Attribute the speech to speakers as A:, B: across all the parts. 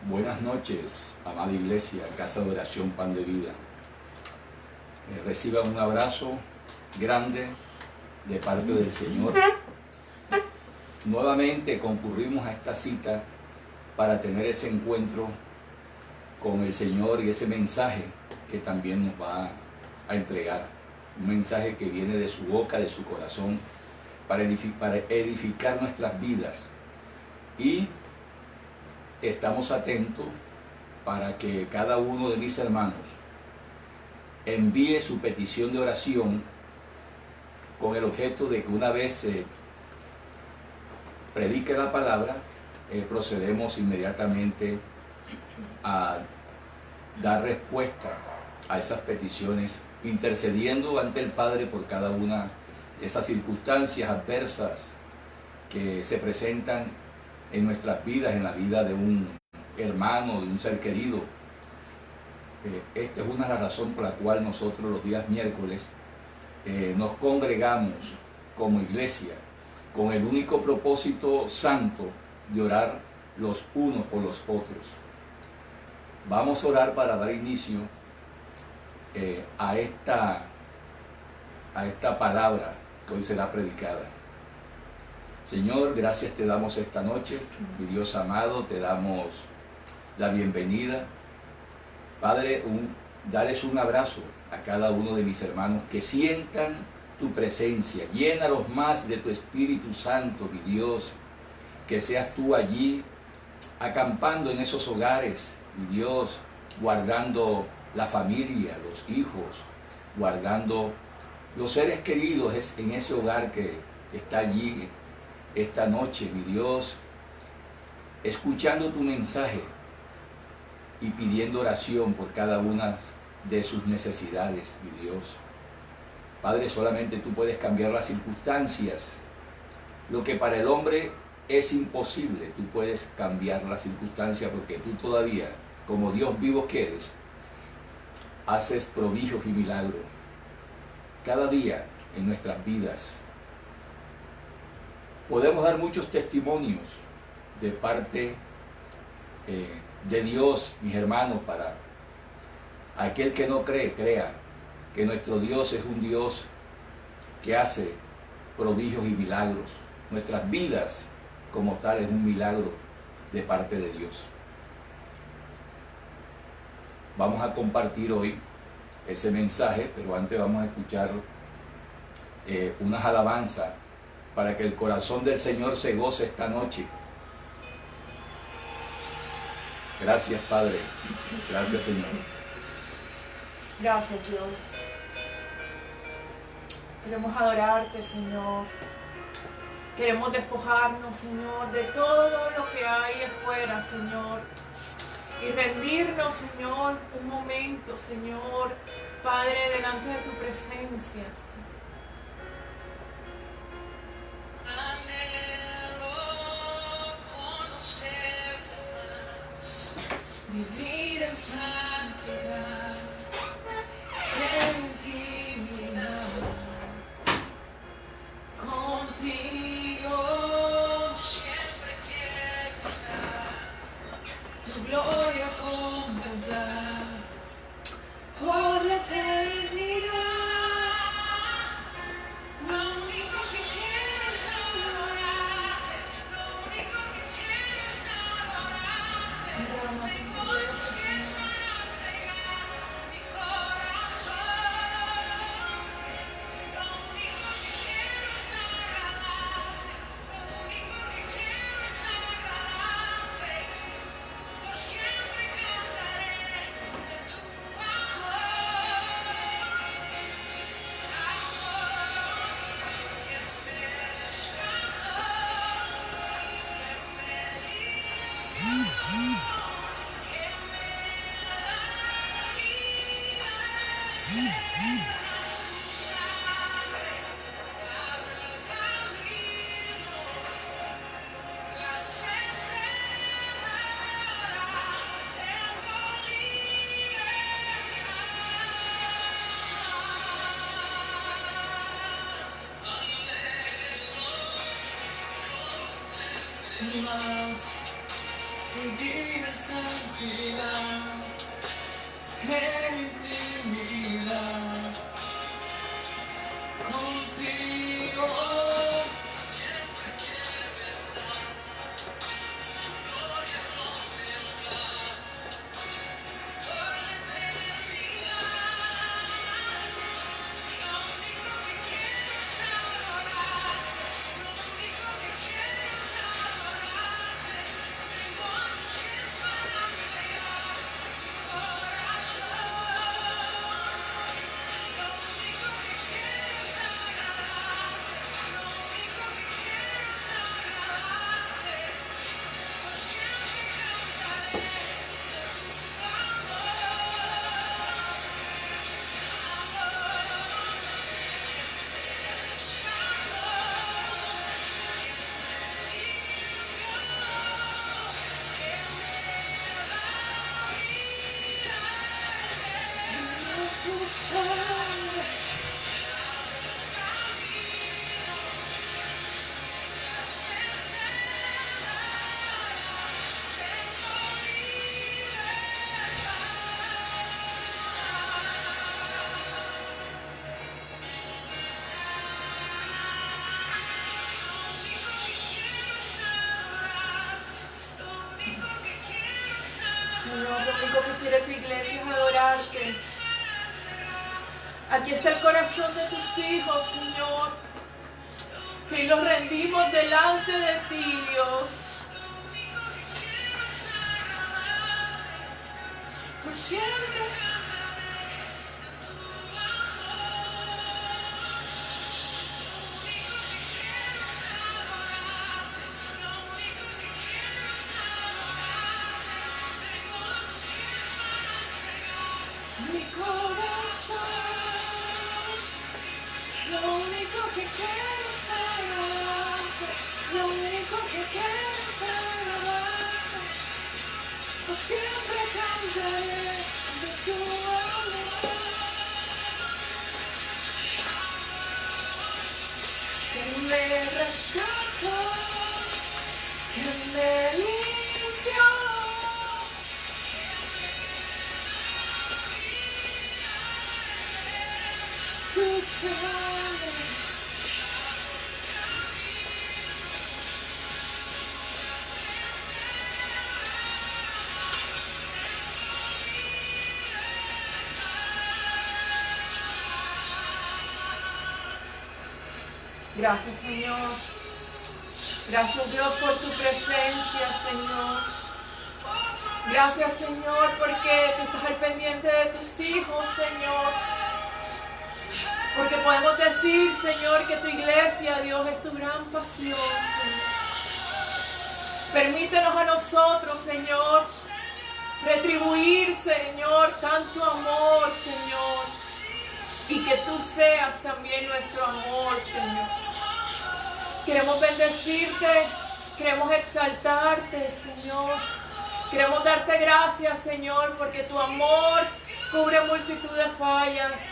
A: Buenas noches, amada Iglesia, Casa de Oración Pan de Vida. Reciban un abrazo grande de parte del Señor. Nuevamente concurrimos a esta cita para tener ese encuentro con el Señor y ese mensaje que también nos va a entregar. Un mensaje que viene de su boca, de su corazón, para edificar nuestras vidas. Y estamos atentos para que cada uno de mis hermanos envíe su petición de oración con el objeto de que una vez se predique la palabra, procedemos inmediatamente a dar respuesta a esas peticiones, intercediendo ante el Padre por cada una de esas circunstancias adversas que se presentan en nuestras vidas, en la vida de un hermano, de un ser querido. Esta es una razón por la cual nosotros los días miércoles nos congregamos como iglesia con el único propósito santo de orar los unos por los otros. Vamos a orar para dar inicio a esta palabra que hoy será predicada. Señor, gracias te damos esta noche, mi Dios amado, te damos la bienvenida. Padre, dales un abrazo a cada uno de mis hermanos que sientan tu presencia. Llénalos más de tu Espíritu Santo, mi Dios, que seas tú allí acampando en esos hogares, mi Dios, guardando la familia, los hijos, guardando los seres queridos en ese hogar que está allí esta noche, mi Dios, escuchando tu mensaje y pidiendo oración por cada una de sus necesidades, mi Dios. Padre, solamente tú puedes cambiar las circunstancias. Lo que para el hombre es imposible, tú puedes cambiar las circunstancias porque tú todavía, como Dios vivo que eres, haces prodigios y milagros cada día en nuestras vidas. Podemos dar muchos testimonios de parte de Dios, mis hermanos, para aquel que no cree, crea que nuestro Dios es un Dios que hace prodigios y milagros. Nuestras vidas como tal es un milagro de parte de Dios. Vamos a compartir hoy ese mensaje, pero antes vamos a escuchar unas alabanzas para que el corazón del Señor se goce esta noche. Gracias, Padre. Gracias, Señor.
B: Gracias, Dios. Queremos adorarte, Señor. Queremos despojarnos, Señor, de todo lo que hay afuera, Señor. Y rendirnos, Señor, un momento, Señor, Padre, delante de tu presencia. Vivir en santidad, en intimidad, contigo siempre quiero estar, tu gloria contemplar, por la eternidad. Lo único que quiero es adorarte, lo único que quiero es adorarte. Tengo tus pies para entregar mi corazón. Lo único que quiero es agradarte, lo único que quiero es agradarte. Por siempre cantaré de tu amor. Amor que me rescató, que me limpió, que me da vida eterna. Tu sangre abre el camino, nunca se cerrará. Tengo libertad. Más vivir en santidad, en intimidad contigo. Siempre quiero estar, tu gloria contemplar por la eternidad. Lo único que quiero es adorarte, lo único que quiero es adorarte. Tengo tus pies para entregar mi corazón. Lo único que quiero es agradarte, lo único que quiero es agradarte. Por siempre cantaré de tu Señor, lo único que quiere tu iglesia es adorarte. Aquí está el corazón de tus hijos, Señor, que los rendimos delante de ti, Dios. Por siempre. Mi corazón, lo único que quiero es agradarte, lo único que quiero es agradarte. Por siempre cantaré de tu amor, que me rescató, que me limpió. Tu sangre. Gracias, Señor. Gracias, Dios, por tu presencia, Señor. Gracias, Señor, porque tú estás al pendiente de tus hijos, Señor. Porque podemos decir, Señor, que tu iglesia, Dios, es tu gran pasión, Señor. Permítenos a nosotros, Señor, retribuir, Señor, tanto amor, Señor. Y que tú seas también nuestro amor, Señor. Queremos bendecirte, queremos exaltarte, Señor. Queremos darte gracias, Señor, porque tu amor cubre multitud de fallas.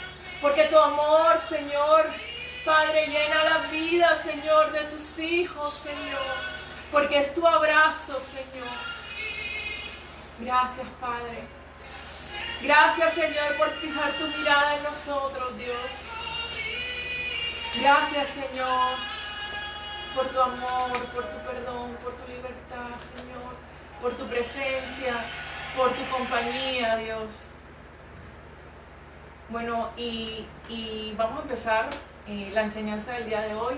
B: Porque tu amor, Señor, Padre, llena la vida, Señor, de tus hijos, Señor. Porque es tu abrazo, Señor. Gracias, Padre. Gracias, Señor, por fijar tu mirada en nosotros, Dios. Gracias, Señor, por tu amor, por tu perdón, por tu libertad, Señor. Por tu presencia, por tu compañía, Dios. Bueno, y vamos a empezar la enseñanza del día de hoy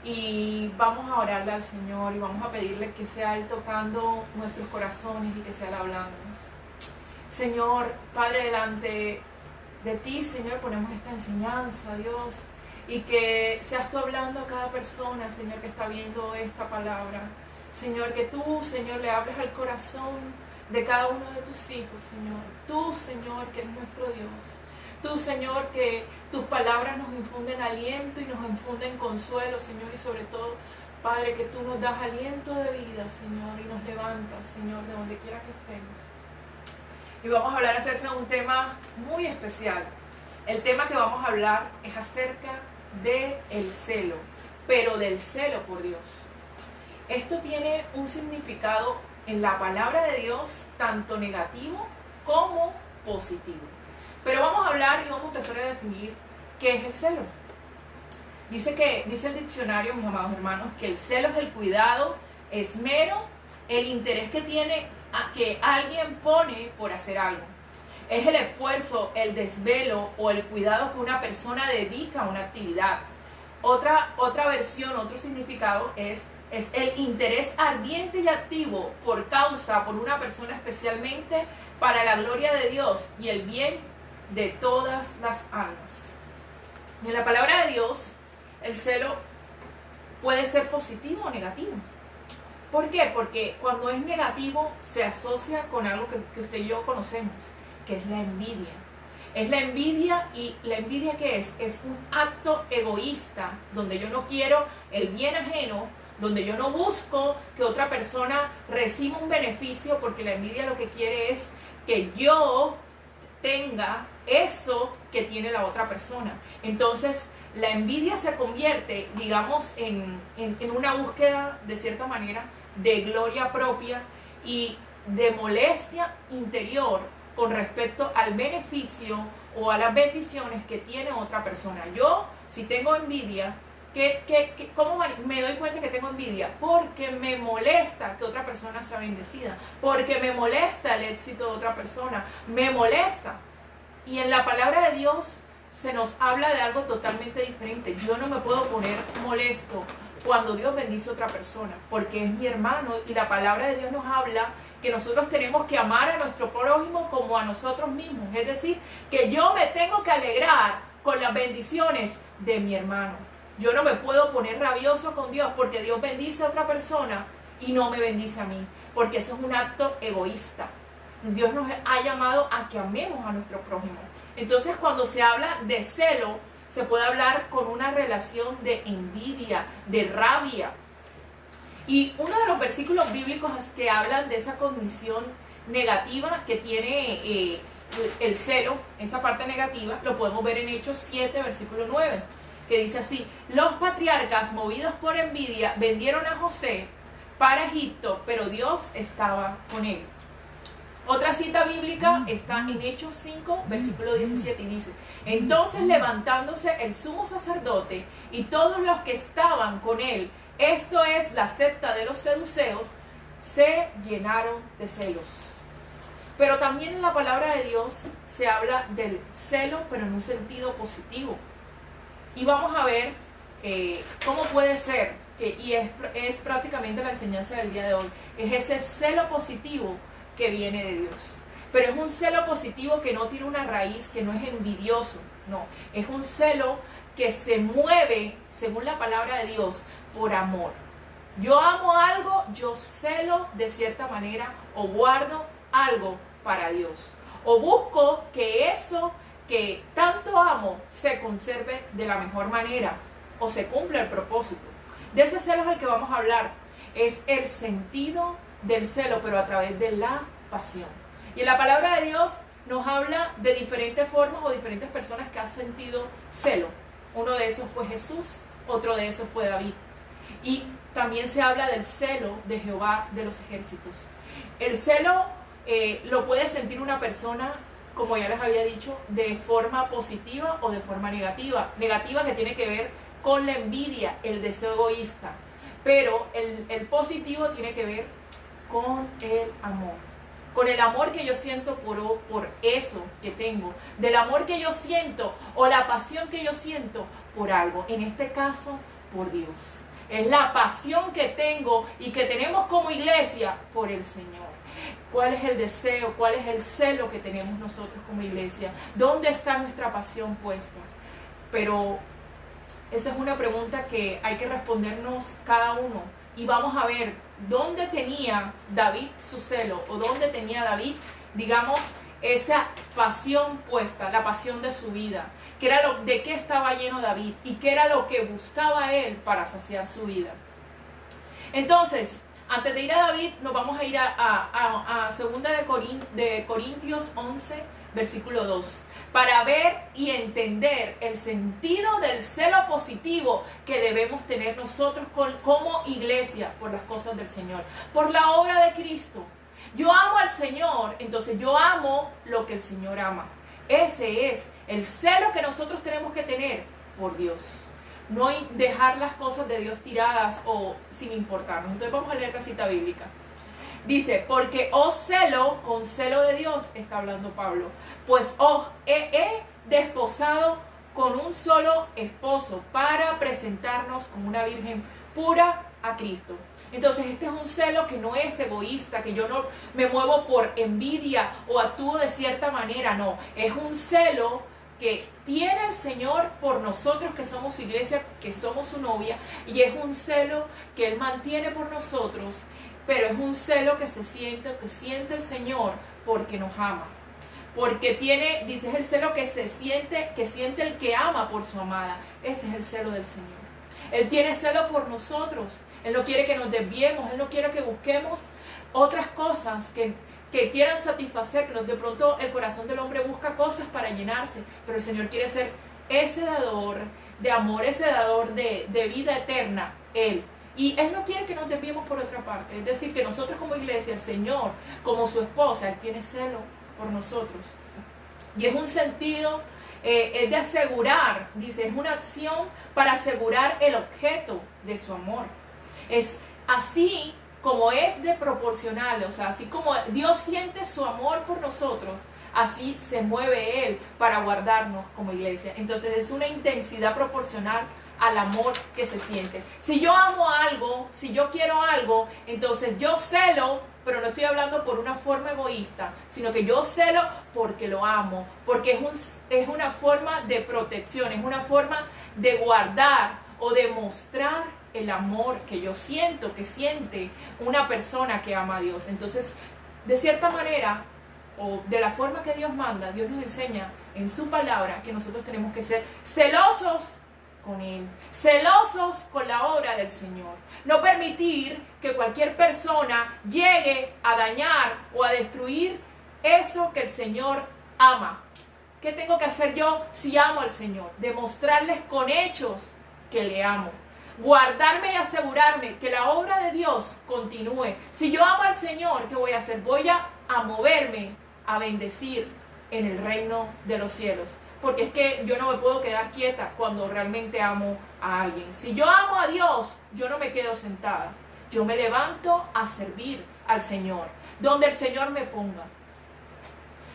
B: y vamos a orarle al Señor y vamos a pedirle que sea Él tocando nuestros corazones y que sea Él hablándonos. Señor, Padre, delante de ti, Señor, ponemos esta enseñanza, Dios, y que seas tú hablando a cada persona, Señor, que está viendo esta palabra. Señor, que tú, Señor, le hables al corazón de cada uno de tus hijos, Señor. Tú, Señor, que eres nuestro Dios. Tú, Señor, que tus palabras nos infunden aliento y nos infunden consuelo, Señor, y sobre todo, Padre, que tú nos das aliento de vida, Señor, y nos levantas, Señor, de donde quiera que estemos. Y vamos a hablar acerca de un tema muy especial. El tema que vamos a hablar es acerca del celo, pero del celo por Dios. Esto tiene un significado en la palabra de Dios, tanto negativo como positivo. Pero vamos a hablar y vamos a empezar a definir qué es el celo. Dice el diccionario, mis amados hermanos, que el celo es el cuidado, esmero, el interés que tiene que alguien pone por hacer algo. Es el esfuerzo, el desvelo o el cuidado que una persona dedica a una actividad. Otra versión, otro significado es el interés ardiente y activo por una persona, especialmente para la gloria de Dios y el bien de todas las almas. En la palabra de Dios, el celo puede ser positivo o negativo. ¿Por qué? Porque cuando es negativo se asocia con algo que usted y yo conocemos, que es la envidia. Es la envidia, y la envidia ¿qué es? Es un acto egoísta, donde yo no quiero el bien ajeno, donde yo no busco que otra persona reciba un beneficio, porque la envidia lo que quiere es que yo tenga eso que tiene la otra persona. Entonces, la envidia se convierte, digamos, en una búsqueda, de cierta manera, de gloria propia y de molestia interior con respecto al beneficio o a las bendiciones que tiene otra persona. Yo, si tengo envidia, ¿cómo me doy cuenta que tengo envidia? Porque me molesta que otra persona sea bendecida, porque me molesta el éxito de otra persona, me molesta. Y en la palabra de Dios se nos habla de algo totalmente diferente. Yo no me puedo poner molesto cuando Dios bendice a otra persona, porque es mi hermano, y la palabra de Dios nos habla que nosotros tenemos que amar a nuestro prójimo como a nosotros mismos. Es decir, que yo me tengo que alegrar con las bendiciones de mi hermano. Yo no me puedo poner rabioso con Dios porque Dios bendice a otra persona y no me bendice a mí, porque eso es un acto egoísta. Dios nos ha llamado a que amemos a nuestro prójimo. Entonces, cuando se habla de celo, se puede hablar con una relación de envidia, de rabia. Y uno de los versículos bíblicos que hablan de esa condición negativa que tiene el celo, esa parte negativa, lo podemos ver en Hechos 7, versículo 9, que dice así: los patriarcas, movidos por envidia, vendieron a José para Egipto, pero Dios estaba con él. Otra cita bíblica está en Hechos 5, versículo 17, y dice: entonces, levantándose el sumo sacerdote y todos los que estaban con él, esto es la secta de los seduceos, se llenaron de celos. Pero también en la palabra de Dios se habla del celo, pero en un sentido positivo. Y vamos a ver cómo puede ser, y es prácticamente la enseñanza del día de hoy, es ese celo positivo que viene de Dios. Pero es un celo positivo que no tiene una raíz, que no es envidioso, no. Es un celo que se mueve, según la palabra de Dios, por amor. Yo amo algo, yo celo de cierta manera, o guardo algo para Dios. O busco que eso que tanto amo se conserve de la mejor manera, o se cumpla el propósito. De ese celo es el que vamos a hablar. Es el sentido del celo, pero a través de la pasión. Y en la palabra de Dios nos habla de diferentes formas o diferentes personas que han sentido celo. Uno de esos fue Jesús, otro de esos fue David. Y también se habla del celo de Jehová de los ejércitos. El celo lo puede sentir una persona, como ya les había dicho, de forma positiva o de forma negativa. Negativa, que tiene que ver con la envidia, el deseo egoísta. Pero el positivo tiene que ver con el amor. Con el amor que yo siento por eso que tengo. Del amor que yo siento o la pasión que yo siento por algo. En este caso, por Dios. Es la pasión que tengo y que tenemos como iglesia por el Señor. ¿Cuál es el deseo? ¿Cuál es el celo que tenemos nosotros como iglesia? ¿Dónde está nuestra pasión puesta? Pero esa es una pregunta que hay que respondernos cada uno. Y vamos a ver dónde tenía David su celo, o dónde tenía David, digamos, esa pasión puesta, la pasión de su vida. De qué estaba lleno David y qué era lo que buscaba él para saciar su vida. Entonces, antes de ir a David, nos vamos a ir a 2 de Corintios 11, versículo 2, para ver y entender el sentido del celo positivo que debemos tener nosotros como iglesia por las cosas del Señor, por la obra de Cristo. Yo amo al Señor, entonces yo amo lo que el Señor ama. Ese es el celo que nosotros tenemos que tener por Dios. No dejar las cosas de Dios tiradas o sin importarnos. Entonces vamos a leer la cita bíblica. Dice, porque os celo con celo de Dios, está hablando Pablo, pues os he desposado con un solo esposo para presentarnos como una virgen pura a Cristo. Entonces este es un celo que no es egoísta, que yo no me muevo por envidia o actúo de cierta manera, no. Es un celo que tiene el Señor por nosotros que somos iglesia, que somos su novia, y es un celo que Él mantiene por nosotros, pero es un celo que siente el Señor porque nos ama. Porque dice, es el celo que siente el que ama por su amada. Ese es el celo del Señor. Él tiene celo por nosotros. Él no quiere que nos desviemos, Él no quiere que busquemos otras cosas que quieran satisfacer, que de pronto el corazón del hombre busca cosas para llenarse, pero el Señor quiere ser ese dador de amor, ese dador de vida eterna, Él. Y Él no quiere que nos desviemos por otra parte, es decir, que nosotros como iglesia, el Señor, como su esposa, Él tiene celo por nosotros. Y es un sentido, es de asegurar, dice, es una acción para asegurar el objeto de su amor. Es así como es de proporcional, o sea, así como Dios siente su amor por nosotros, así se mueve Él para guardarnos como iglesia. Entonces es una intensidad proporcional al amor que se siente. Si yo amo algo, si yo quiero algo, entonces yo celo, pero no estoy hablando por una forma egoísta, sino que yo celo porque lo amo, porque es una forma de protección, es una forma de guardar o de mostrar el amor que yo siento, que siente una persona que ama a Dios. Entonces, de cierta manera, o de la forma que Dios manda, Dios nos enseña en su palabra que nosotros tenemos que ser celosos con Él, celosos con la obra del Señor. No permitir que cualquier persona llegue a dañar o a destruir eso que el Señor ama. ¿Qué tengo que hacer yo si amo al Señor? Demostrarles con hechos que le amo. Guardarme y asegurarme que la obra de Dios continúe. Si yo amo al Señor, ¿qué voy a hacer? Voy a moverme, a bendecir en el reino de los cielos. Porque es que yo no me puedo quedar quieta cuando realmente amo a alguien. Si yo amo a Dios, yo no me quedo sentada. Yo me levanto a servir al Señor, donde el Señor me ponga.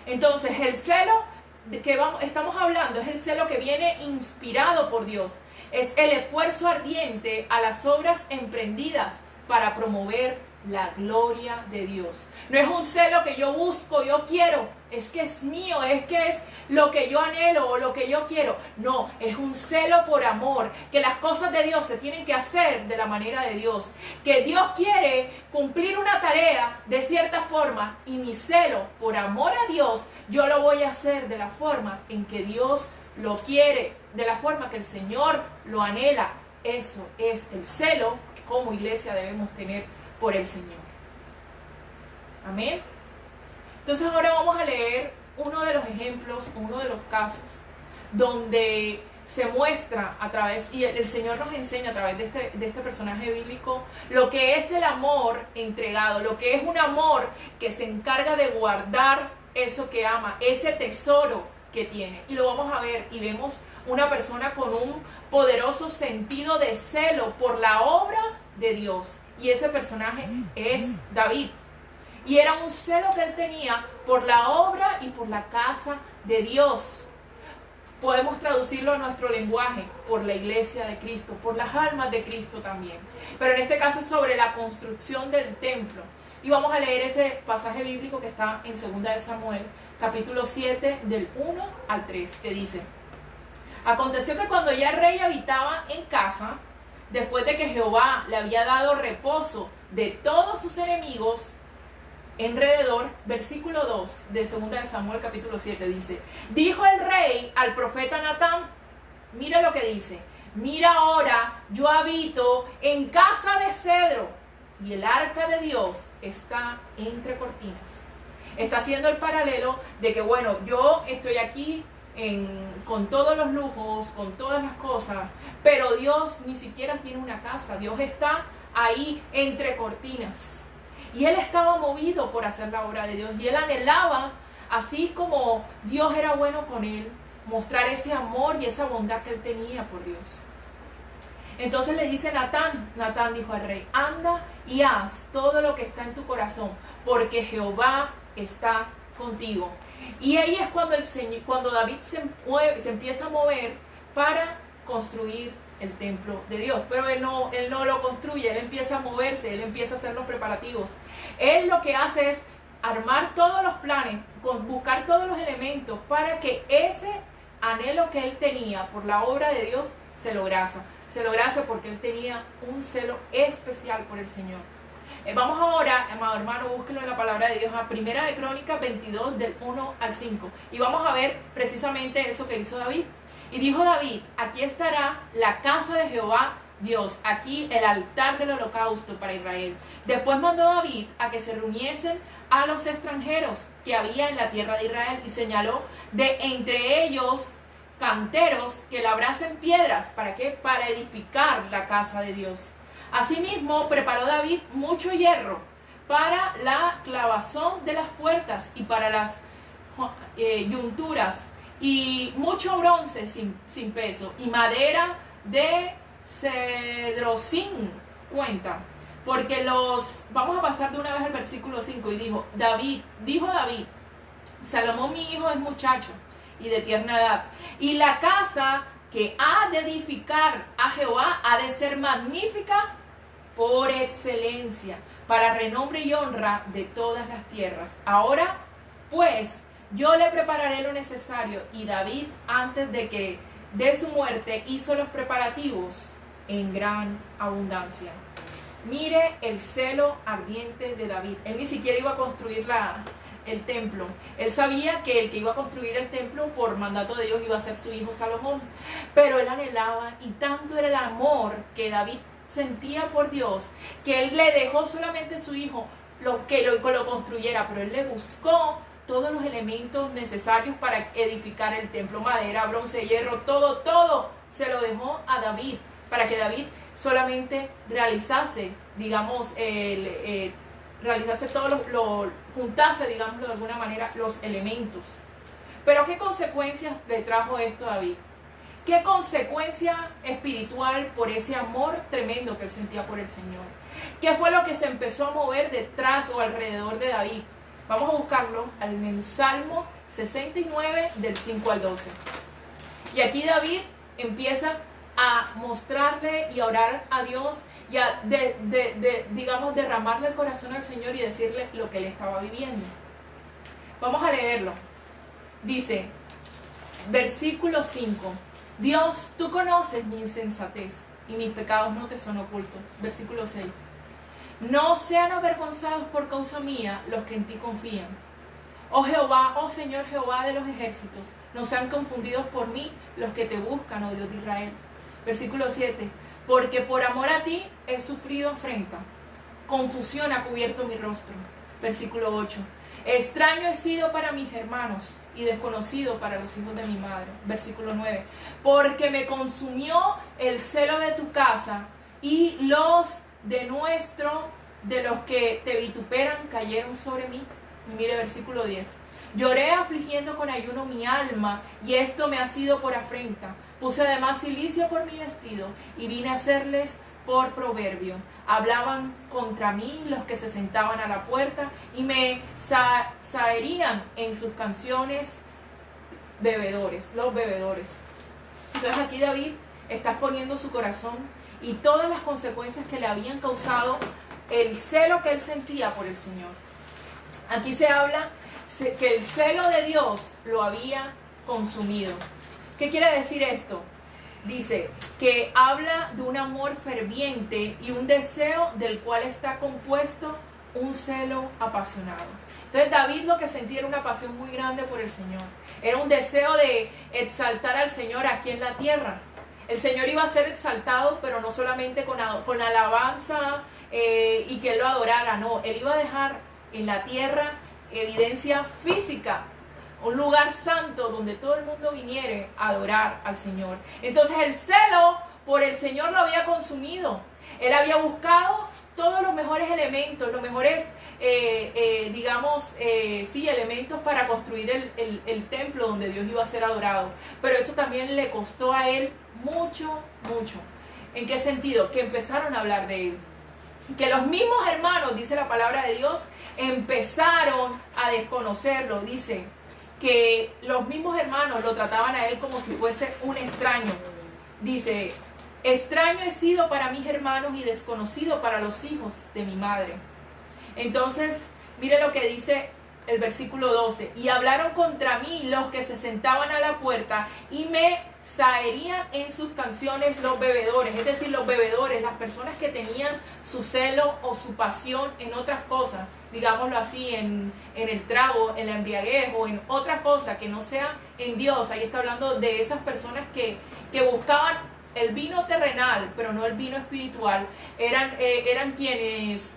B: Entonces, el celo de que estamos hablando es el celo que viene inspirado por Dios. Es el esfuerzo ardiente a las obras emprendidas para promover la gloria de Dios. No es un celo que yo busco, yo quiero, es que es mío, es que es lo que yo anhelo o lo que yo quiero. No, es un celo por amor, que las cosas de Dios se tienen que hacer de la manera de Dios, que Dios quiere cumplir una tarea de cierta forma y mi celo por amor a Dios, yo lo voy a hacer de la forma en que Dios lo quiere, de la forma que el Señor lo anhela. Eso es el celo que como iglesia debemos tener por el Señor. Amén. Entonces ahora vamos a leer uno de los ejemplos, uno de los casos donde se muestra a través, y el Señor nos enseña a través de este personaje bíblico, lo que es el amor entregado, lo que es un amor que se encarga de guardar eso que ama, ese tesoro que tiene. Y lo vamos a ver y vemos una persona con un poderoso sentido de celo por la obra de Dios. Y ese personaje es David. Y era un celo que él tenía por la obra y por la casa de Dios. Podemos traducirlo a nuestro lenguaje, por la iglesia de Cristo, por las almas de Cristo también. Pero en este caso es sobre la construcción del templo. Y vamos a leer ese pasaje bíblico que está en 2 de Samuel, capítulo 7, del 1 al 3, que dice: Aconteció que cuando ya el rey habitaba en casa, después de que Jehová le había dado reposo de todos sus enemigos alrededor, versículo 2 de 2 de Samuel capítulo 7 dice: dijo el rey al profeta Natán, mira lo que dice: mira ahora, yo habito en casa de cedro y el arca de Dios está entre cortinas. Está haciendo el paralelo de que, bueno, yo estoy aquí con todos los lujos, con todas las cosas, pero Dios ni siquiera tiene una casa. Dios está ahí entre cortinas. Y él estaba movido por hacer la obra de Dios. Y él anhelaba, así como Dios era bueno con él, mostrar ese amor y esa bondad que él tenía por Dios. Entonces le dice Natán dijo al rey, anda y haz todo lo que está en tu corazón, porque Jehová está contigo. Y ahí es cuando David se empieza a mover para construir el templo de Dios. Pero él no lo construye, él empieza a moverse, él empieza a hacer los preparativos. Él lo que hace es armar todos los planes, buscar todos los elementos para que ese anhelo que él tenía por la obra de Dios se lograse. Se lograse porque él tenía un celo especial por el Señor. Vamos ahora, amado hermano, búsquelo en la palabra de Dios, a Primera de Crónicas 22, del 1 al 5. Y vamos a ver precisamente eso que hizo David. Y dijo David, aquí estará la casa de Jehová Dios, aquí el altar del holocausto para Israel. Después mandó David a que se reuniesen a los extranjeros que había en la tierra de Israel y señaló de entre ellos canteros que labrasen piedras. ¿Para qué? Para edificar la casa de Dios. Asimismo, preparó David mucho hierro para la clavazón de las puertas y para las yunturas, y mucho bronce sin peso, y madera de cedrocín cuenta. Porque vamos a pasar de una vez al versículo 5, y dijo David, Salomón mi hijo es muchacho y de tierna edad, y la casa que ha de edificar a Jehová ha de ser magnífica por excelencia, para renombre y honra de todas las tierras. Ahora, pues, yo le prepararé lo necesario. Y David, antes de su muerte, hizo los preparativos en gran abundancia. Mire el celo ardiente de David. Él ni siquiera iba a construir el templo. Él sabía que el que iba a construir el templo por mandato de Dios iba a ser su hijo Salomón. Pero él anhelaba, y tanto era el amor que David sentía por Dios, que él le dejó solamente a su hijo lo construyera, pero él le buscó todos los elementos necesarios para edificar el templo: madera, bronce, hierro, todo se lo dejó a David, para que David solamente realizase, digamos, realizase juntase, digamos, de alguna manera los elementos. Pero ¿qué consecuencias le trajo esto a David? ¿Qué consecuencia espiritual por ese amor tremendo que él sentía por el Señor? ¿Qué fue lo que se empezó a mover detrás o alrededor de David? Vamos a buscarlo en el Salmo 69, del 5 al 12. Y aquí David empieza a mostrarle y a orar a Dios y a, digamos, derramarle el corazón al Señor y decirle lo que él estaba viviendo. Vamos a leerlo. Dice, versículo 5. Dios, tú conoces mi insensatez y mis pecados no te son ocultos. Versículo 6. No sean avergonzados por causa mía los que en ti confían. Oh Jehová, oh Señor Jehová de los ejércitos, no sean confundidos por mí los que te buscan, oh Dios de Israel. Versículo 7. Porque por amor a ti he sufrido afrenta, confusión ha cubierto mi rostro. Versículo 8. Extraño he sido para mis hermanos y desconocido para los hijos de mi madre. Versículo 9. Porque me consumió el celo de tu casa, y los de los que te vituperan cayeron sobre mí. Y mire versículo 10. Lloré afligiendo con ayuno mi alma, y esto me ha sido por afrenta. Puse además cilicio por mi vestido, y vine a hacerles por proverbio. Hablaban contra mí los que se sentaban a la puerta, y me zaherían en sus canciones los bebedores. Entonces aquí David está poniendo su corazón y todas las consecuencias que le habían causado el celo que él sentía por el Señor. Aquí se habla que el celo de Dios lo había consumido. ¿Qué quiere decir esto? Dice que habla de un amor ferviente y un deseo del cual está compuesto un celo apasionado. Entonces David lo que sentía era una pasión muy grande por el Señor. Era un deseo de exaltar al Señor aquí en la tierra. El Señor iba a ser exaltado, pero no solamente con alabanza y que Él lo adorara, no. Él iba a dejar en la tierra evidencia física, un lugar santo donde todo el mundo viniere a adorar al Señor. Entonces el celo por el Señor lo había consumido. Él había buscado todos los mejores elementos, los mejores, elementos para construir el templo donde Dios iba a ser adorado. Pero eso también le costó a él mucho, mucho. ¿En qué sentido? Que empezaron a hablar de él. Que los mismos hermanos, dice la palabra de Dios, empezaron a desconocerlo. Dice que los mismos hermanos lo trataban a él como si fuese un extraño. Dice: extraño he sido para mis hermanos y desconocido para los hijos de mi madre. Entonces, mire lo que dice el versículo 12. Y hablaron contra mí los que se sentaban a la puerta y me zaherían en sus canciones los bebedores. Es decir, los bebedores, las personas que tenían su celo o su pasión en otras cosas, digámoslo así, en el trago, en la embriaguez o en otras cosas que no sean en Dios. Ahí está hablando de esas personas que buscaban el vino terrenal, pero no el vino espiritual. Eran quienes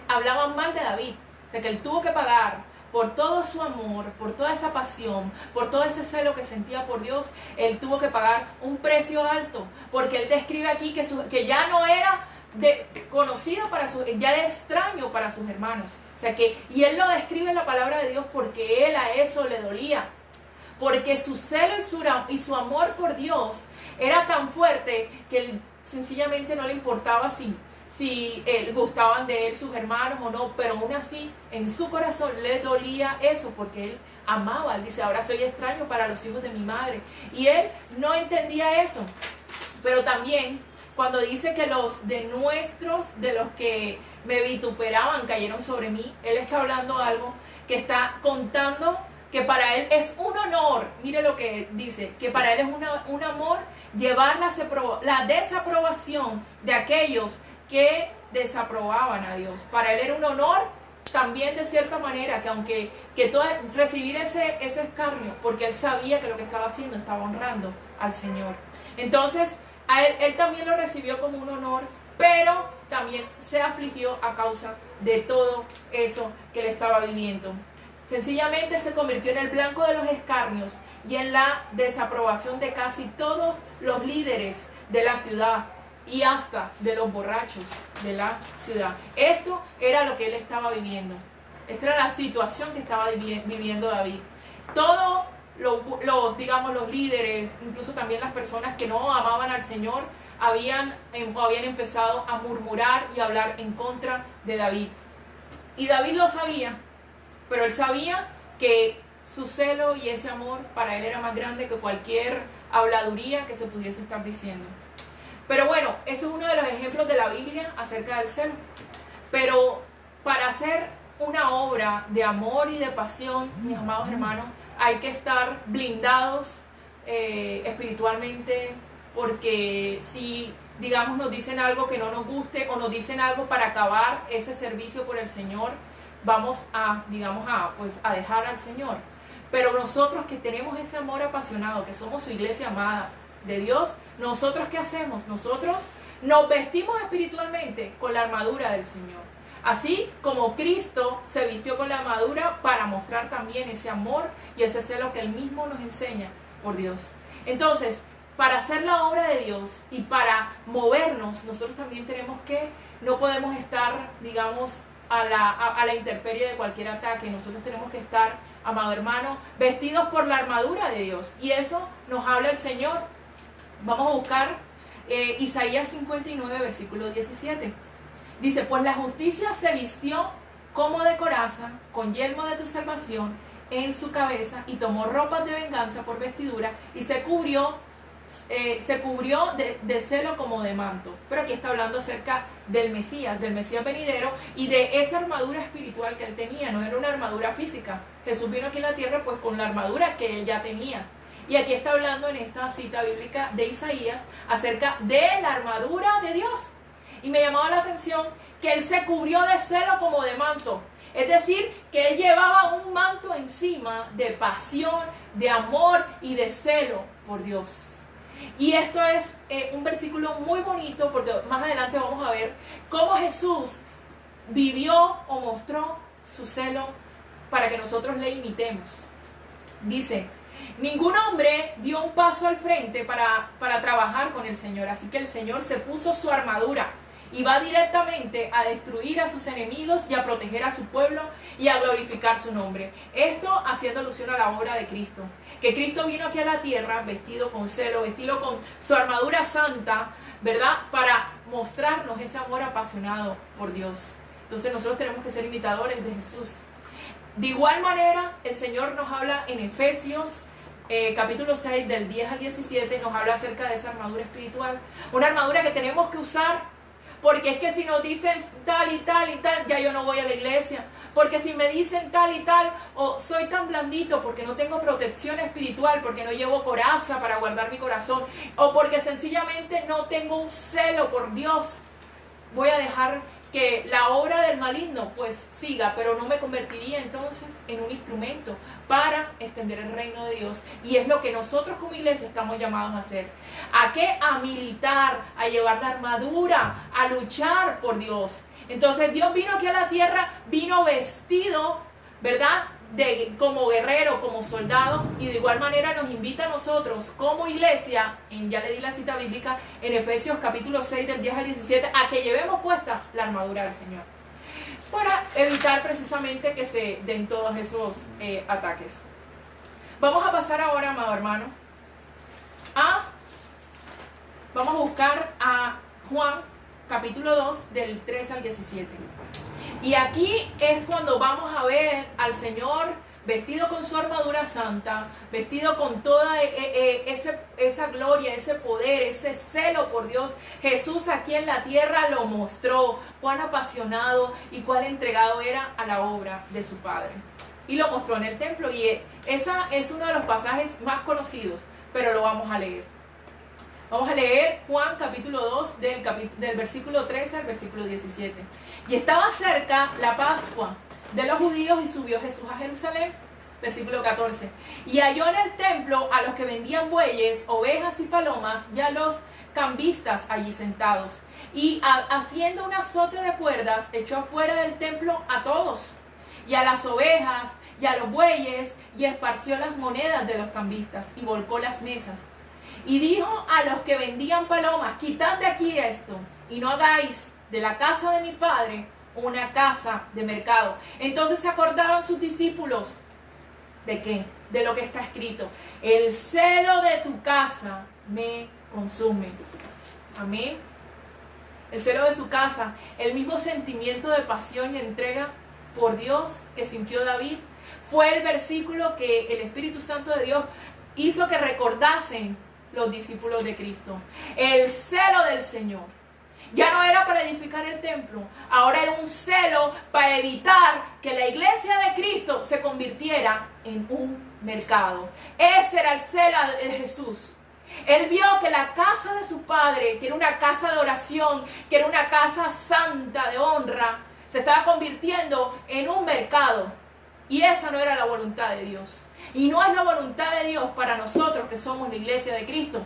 B: hablaban mal de David. O sea, que él tuvo que pagar por todo su amor, por toda esa pasión, por todo ese celo que sentía por Dios. Él tuvo que pagar un precio alto, porque él describe aquí que ya no era conocido ya era extraño para sus hermanos. O sea que, y él lo describe en la palabra de Dios porque él a eso le dolía. Porque su celo y su amor por Dios era tan fuerte que él sencillamente no le importaba si gustaban de él sus hermanos o no, pero aún así en su corazón le dolía eso porque él amaba. Él dice: ahora soy extraño para los hijos de mi madre. Y él no entendía eso. Pero también cuando dice que los que me vituperaban cayeron sobre mí, él está hablando algo que está contando que para él es un honor. Mire lo que dice, que para él es un amor llevar la desaprobación de aquellos que desaprobaban a Dios. Para él era un honor también, de cierta manera, recibir ese escarnio, porque él sabía que lo que estaba haciendo estaba honrando al Señor. Entonces él también lo recibió como un honor, pero también se afligió a causa de todo eso que él estaba viviendo. Sencillamente se convirtió en el blanco de los escarnios y en la desaprobación de casi todos los líderes de la ciudad y hasta de los borrachos de la ciudad. Esto era lo que él estaba viviendo. Esta era la situación que estaba viviendo David. Todos los líderes, incluso también las personas que no amaban al Señor, habían empezado a murmurar y a hablar en contra de David. Y David lo sabía, pero él sabía que su celo y ese amor para él era más grande que cualquier habladuría que se pudiese estar diciendo. Pero bueno, ese es uno de los ejemplos de la Biblia acerca del celo. Pero para hacer una obra de amor y de pasión, mis amados hermanos, hay que estar blindados espiritualmente, porque si, digamos, nos dicen algo que no nos guste o nos dicen algo para acabar ese servicio por el Señor, vamos a dejar al Señor. Pero nosotros que tenemos ese amor apasionado, que somos su iglesia amada de Dios, ¿nosotros qué hacemos? Nosotros nos vestimos espiritualmente con la armadura del Señor. Así como Cristo se vistió con la armadura para mostrar también ese amor y ese celo que Él mismo nos enseña por Dios. Entonces, para hacer la obra de Dios y para movernos, nosotros también no podemos estar, digamos, a la intemperie de cualquier ataque. Nosotros tenemos que estar, amado hermano, vestidos por la armadura de Dios. Y eso nos habla el Señor. Vamos a buscar Isaías 59, versículo 17. Dice: pues la justicia se vistió como de coraza, con yelmo de tu salvación en su cabeza, y tomó ropas de venganza por vestidura, y se cubrió de celo como de manto. Pero aquí está hablando acerca del Mesías venidero y de esa armadura espiritual que él tenía. No era una armadura física. Jesús vino aquí en la tierra pues con la armadura que él ya tenía. Y aquí está hablando en esta cita bíblica de Isaías acerca de la armadura de Dios. Y me llamaba la atención que él se cubrió de celo como de manto. Es decir, que él llevaba un manto encima de pasión, de amor y de celo por Dios. Y esto es un versículo muy bonito, porque más adelante vamos a ver cómo Jesús vivió o mostró su celo para que nosotros le imitemos. Dice, ningún hombre dio un paso al frente para trabajar con el Señor, así que el Señor se puso su armadura y va directamente a destruir a sus enemigos y a proteger a su pueblo y a glorificar su nombre. Esto haciendo alusión a la obra de Cristo, que Cristo vino aquí a la tierra vestido con celo, vestido con su armadura santa, ¿verdad? Para mostrarnos ese amor apasionado por Dios. Entonces nosotros tenemos que ser imitadores de Jesús. De igual manera, el Señor nos habla en Efesios capítulo 6, del 10 al 17, nos habla acerca de esa armadura espiritual. Una armadura que tenemos que usar, porque es que si nos dicen tal y tal y tal, ya yo no voy a la iglesia. Porque si me dicen tal y tal, o soy tan blandito porque no tengo protección espiritual, porque no llevo coraza para guardar mi corazón, o porque sencillamente no tengo un celo por Dios, voy a dejar que la obra del maligno pues siga, pero no me convertiría entonces en un instrumento para extender el reino de Dios. Y es lo que nosotros como iglesia estamos llamados a hacer. ¿A qué? A militar, a llevar la armadura, a luchar por Dios. Entonces Dios vino aquí a la tierra, vino vestido, ¿verdad?, como guerrero, como soldado, y de igual manera nos invita a nosotros como iglesia, ya le di la cita bíblica, en Efesios capítulo 6 del 10 al 17, a que llevemos puesta la armadura del Señor, para evitar precisamente que se den todos esos ataques. Vamos a pasar ahora, amado hermano, vamos a buscar a Juan capítulo 2 del 3 al 17. Y aquí es cuando vamos a ver al Señor vestido con su armadura santa, vestido con toda esa gloria, ese poder, ese celo por Dios. Jesús aquí en la tierra lo mostró, cuán apasionado y cuán entregado era a la obra de su Padre. Y lo mostró en el templo, y esa es uno de los pasajes más conocidos, pero lo vamos a leer. Vamos a leer Juan capítulo 2 del versículo 13 al versículo 17. Y estaba cerca la Pascua de los judíos y subió Jesús a Jerusalén. Versículo 14. Y halló en el templo a los que vendían bueyes, ovejas y palomas, y a los cambistas allí sentados. Y haciendo un azote de cuerdas, echó afuera del templo a todos, y a las ovejas, y a los bueyes, y esparció las monedas de los cambistas, y volcó las mesas. Y dijo a los que vendían palomas, quitad de aquí esto, y no hagáis de la casa de mi padre una casa de mercado. Entonces se acordaron sus discípulos, ¿de qué? De lo que está escrito: el celo de tu casa me consume. Amén. El celo de su casa, el mismo sentimiento de pasión y entrega por Dios que sintió David, fue el versículo que el Espíritu Santo de Dios hizo que recordasen los discípulos de Cristo. El celo del Señor ya no era para edificar el templo, ahora era un celo para evitar que la iglesia de Cristo se convirtiera en un mercado. Ese era el celo de Jesús. Él vio que la casa de su padre, que era una casa de oración, que era una casa santa de honra, se estaba convirtiendo en un mercado. Y esa no era la voluntad de Dios. Y no es la voluntad de Dios para nosotros que somos la iglesia de Cristo.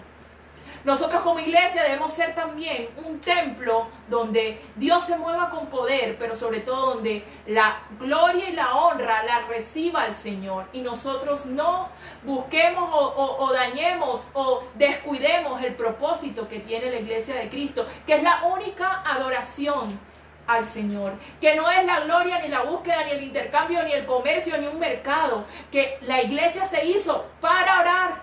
B: Nosotros como iglesia debemos ser también un templo donde Dios se mueva con poder, pero sobre todo donde la gloria y la honra la reciba el Señor. Y nosotros no busquemos o dañemos o descuidemos el propósito que tiene la iglesia de Cristo, que es la única adoración al Señor, que no es la gloria, ni la búsqueda, ni el intercambio, ni el comercio, ni un mercado, que la iglesia se hizo para orar,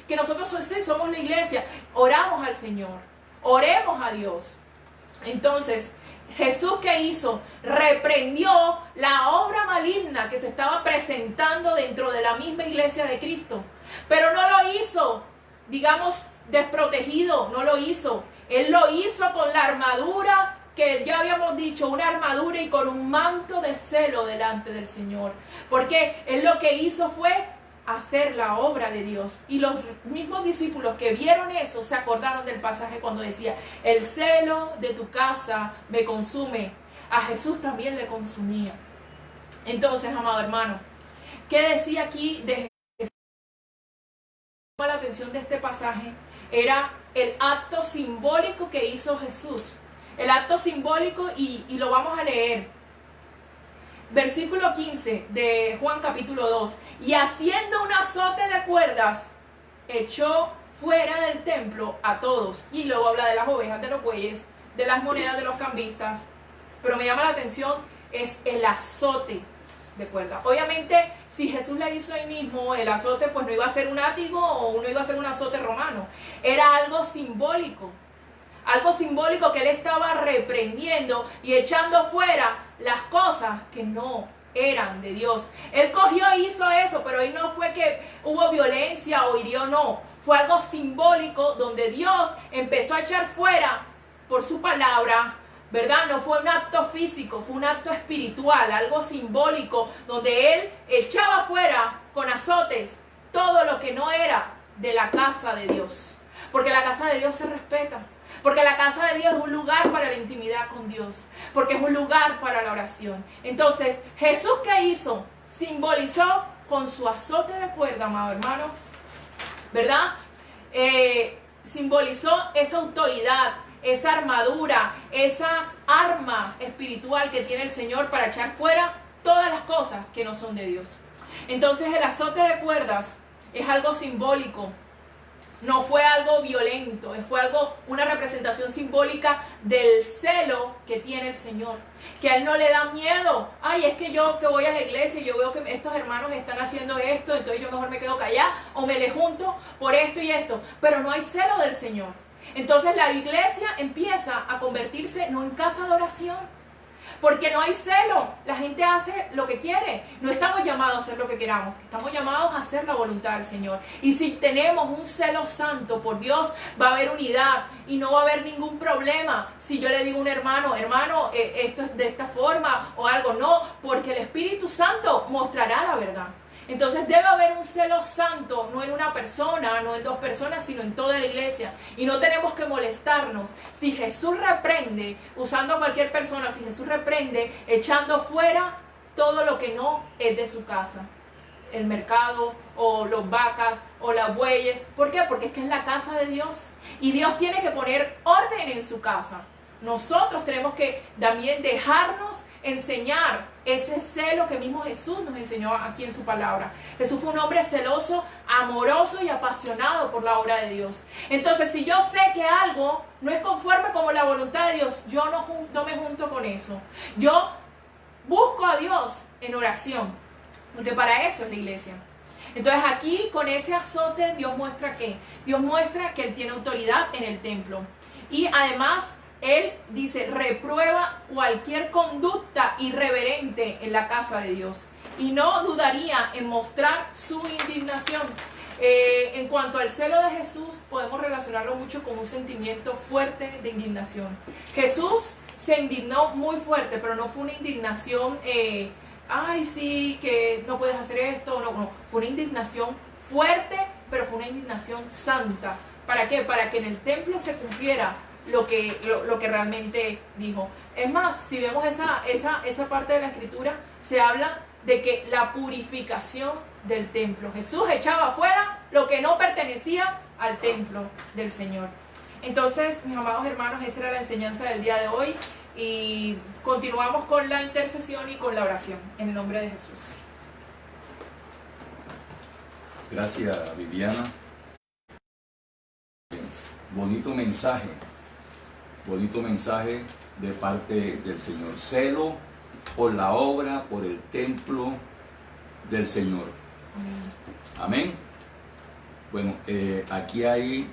B: que nosotros sí somos la iglesia, oramos al Señor, oremos a Dios. Entonces, Jesús, ¿qué hizo? Reprendió la obra maligna que se estaba presentando dentro de la misma iglesia de Cristo, pero no lo hizo, digamos, desprotegido, no lo hizo. Él lo hizo con la armadura que ya habíamos dicho, una armadura y con un manto de celo delante del Señor. Porque Él lo que hizo fue hacer la obra de Dios. Y los mismos discípulos que vieron eso se acordaron del pasaje cuando decía: el celo de tu casa me consume. A Jesús también le consumía. Entonces, amado hermano, ¿qué decía aquí de Jesús? La atención de este pasaje era el acto simbólico que hizo Jesús. El acto simbólico, y lo vamos a leer. Versículo 15 de Juan capítulo 2. Y haciendo un azote de cuerdas, echó fuera del templo a todos. Y luego habla de las ovejas, de los bueyes, de las monedas de los cambistas. Pero me llama la atención es el azote de cuerdas. Obviamente, si Jesús la hizo ahí mismo, el azote pues no iba a ser un látigo o no iba a ser un azote romano. Era algo simbólico. Algo simbólico que él estaba reprendiendo y echando fuera las cosas que no eran de Dios. Él cogió e hizo eso, pero ahí no fue que hubo violencia o hirió, no. Fue algo simbólico donde Dios empezó a echar fuera por su palabra, ¿verdad? No fue un acto físico, fue un acto espiritual, algo simbólico, donde Él echaba fuera con azotes todo lo que no era de la casa de Dios. Porque la casa de Dios se respeta. Porque la casa de Dios es un lugar para la intimidad con Dios. Porque es un lugar para la oración. Entonces, Jesús, ¿qué hizo? Simbolizó con su azote de cuerda, amado hermano, ¿verdad? Simbolizó esa autoridad, esa armadura, esa arma espiritual que tiene el Señor para echar fuera todas las cosas que no son de Dios. Entonces el azote de cuerdas es algo simbólico, no fue algo violento, fue una representación simbólica del celo que tiene el Señor, que a Él no le da miedo. Ay, es que yo que voy a la iglesia y yo veo que estos hermanos están haciendo esto, entonces yo mejor me quedo callada o me le junto por esto y esto, pero no hay celo del Señor. Entonces la iglesia empieza a convertirse no en casa de oración, porque no hay celo, la gente hace lo que quiere. No estamos llamados a hacer lo que queramos, estamos llamados a hacer la voluntad del Señor. Y si tenemos un celo santo por Dios, va a haber unidad y no va a haber ningún problema. Si yo le digo a un hermano, esto es de esta forma o algo, no, porque el Espíritu Santo mostrará la verdad. Entonces debe haber un celo santo, no en una persona, no en dos personas, sino en toda la iglesia. Y no tenemos que molestarnos. Si Jesús reprende, usando a cualquier persona, si Jesús reprende, echando fuera todo lo que no es de su casa. El mercado, o los vacas, o las bueyes. ¿Por qué? Porque es que es la casa de Dios. Y Dios tiene que poner orden en su casa. Nosotros tenemos que también dejarnos enseñar ese celo que mismo Jesús nos enseñó aquí en su palabra. Jesús fue un hombre celoso, amoroso y apasionado por la obra de Dios. Entonces, si yo sé que algo no es conforme con la voluntad de Dios, yo no me junto con eso. Yo busco a Dios en oración, porque para eso es la iglesia. Entonces aquí con ese azote Dios muestra ¿qué? Dios muestra que Él tiene autoridad en el templo. Y además Él dice, reprueba cualquier conducta irreverente en la casa de Dios. Y no dudaría en mostrar su indignación. En cuanto al celo de Jesús, podemos relacionarlo mucho con un sentimiento fuerte de indignación. Jesús se indignó muy fuerte, pero no fue una indignación, ay sí, que no puedes hacer esto, no. Fue una indignación fuerte, pero fue una indignación santa. ¿Para qué? Para que en el templo se cumpliera lo que realmente dijo. Es más, si vemos esa parte de la escritura, se habla de que la purificación del templo. Jesús echaba afuera lo que no pertenecía al templo del Señor. Entonces, mis amados hermanos, esa era la enseñanza del día de hoy. Y continuamos con la intercesión y con la oración, en el nombre de Jesús.
A: Gracias, Viviana. Bonito mensaje de parte del Señor. Celo por la obra, por el templo del Señor. Amén. Bueno, aquí hay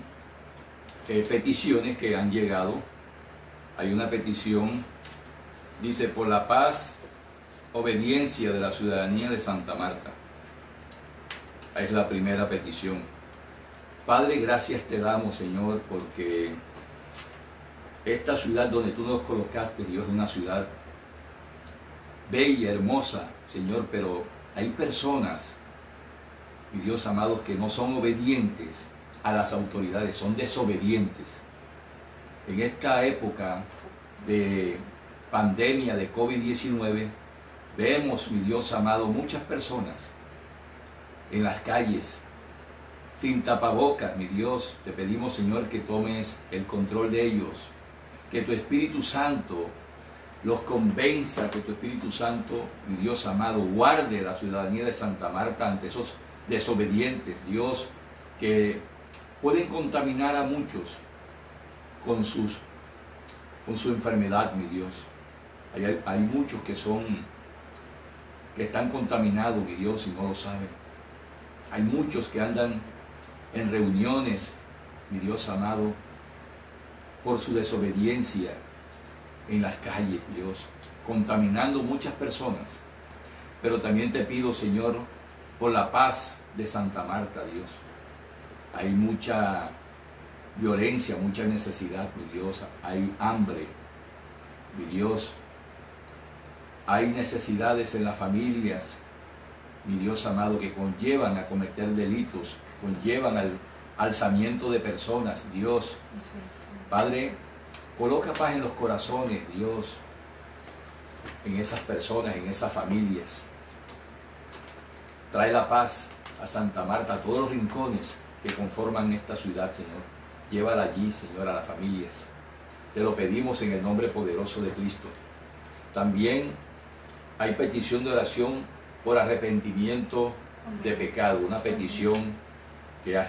A: peticiones que han llegado. Hay una petición, dice, por la paz, obediencia de la ciudadanía de Santa Marta. Es la primera petición. Padre, gracias te damos, Señor, porque esta ciudad donde tú nos colocaste, Dios, es una ciudad bella, hermosa, Señor, pero hay personas, mi Dios amado, que no son obedientes a las autoridades, son desobedientes. En esta época de pandemia de COVID-19, vemos, mi Dios amado, muchas personas en las calles, sin tapabocas, mi Dios. Te pedimos, Señor, que tomes el control de ellos, que tu Espíritu Santo los convenza, que tu Espíritu Santo, mi Dios amado, guarde la ciudadanía de Santa Marta ante esos desobedientes, Dios, que pueden contaminar a muchos con su enfermedad, mi Dios. Hay muchos que están contaminados, mi Dios, y no lo saben. Hay muchos que andan en reuniones, mi Dios amado, por su desobediencia en las calles, Dios, contaminando muchas personas. Pero también te pido, Señor, por la paz de Santa Marta, Dios. Hay mucha violencia, mucha necesidad, mi Dios. Hay hambre, mi Dios. Hay necesidades en las familias, mi Dios amado, que conllevan a cometer delitos, conllevan al alzamiento de personas, Dios. Padre, coloca paz en los corazones, Dios, en esas personas, en esas familias. Trae la paz a Santa Marta, a todos los rincones que conforman esta ciudad, Señor. Llévala allí, Señor, a las familias. Te lo pedimos en el nombre poderoso de Cristo. También hay petición de oración por arrepentimiento de pecado, una petición que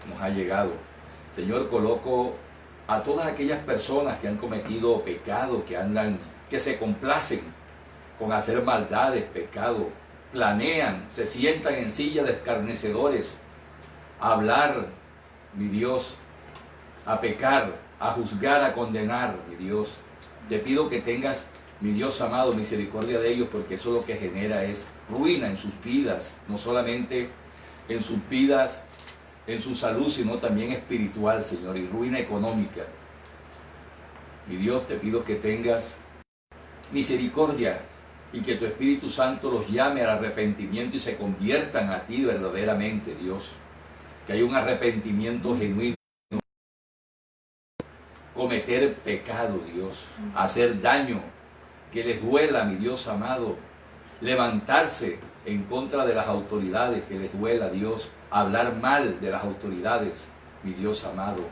A: nos ha llegado. Señor, coloco a todas aquellas personas que han cometido pecado, que se complacen con hacer maldades, pecado, planean, se sientan en silla de escarnecedores, a hablar, mi Dios, a pecar, a juzgar, a condenar, mi Dios. Te pido que tengas, mi Dios amado, misericordia de ellos, porque eso lo que genera es ruina en sus vidas, no solamente en sus vidas, en su salud, sino también espiritual, Señor, y ruina económica. Mi Dios, te pido que tengas misericordia y que tu Espíritu Santo los llame al arrepentimiento y se conviertan a ti verdaderamente, Dios. Que haya un arrepentimiento genuino. Cometer pecado, Dios, hacer daño, que les duela, mi Dios amado, levantarse en contra de las autoridades, que les duela, Dios, hablar mal de las autoridades, mi Dios amado,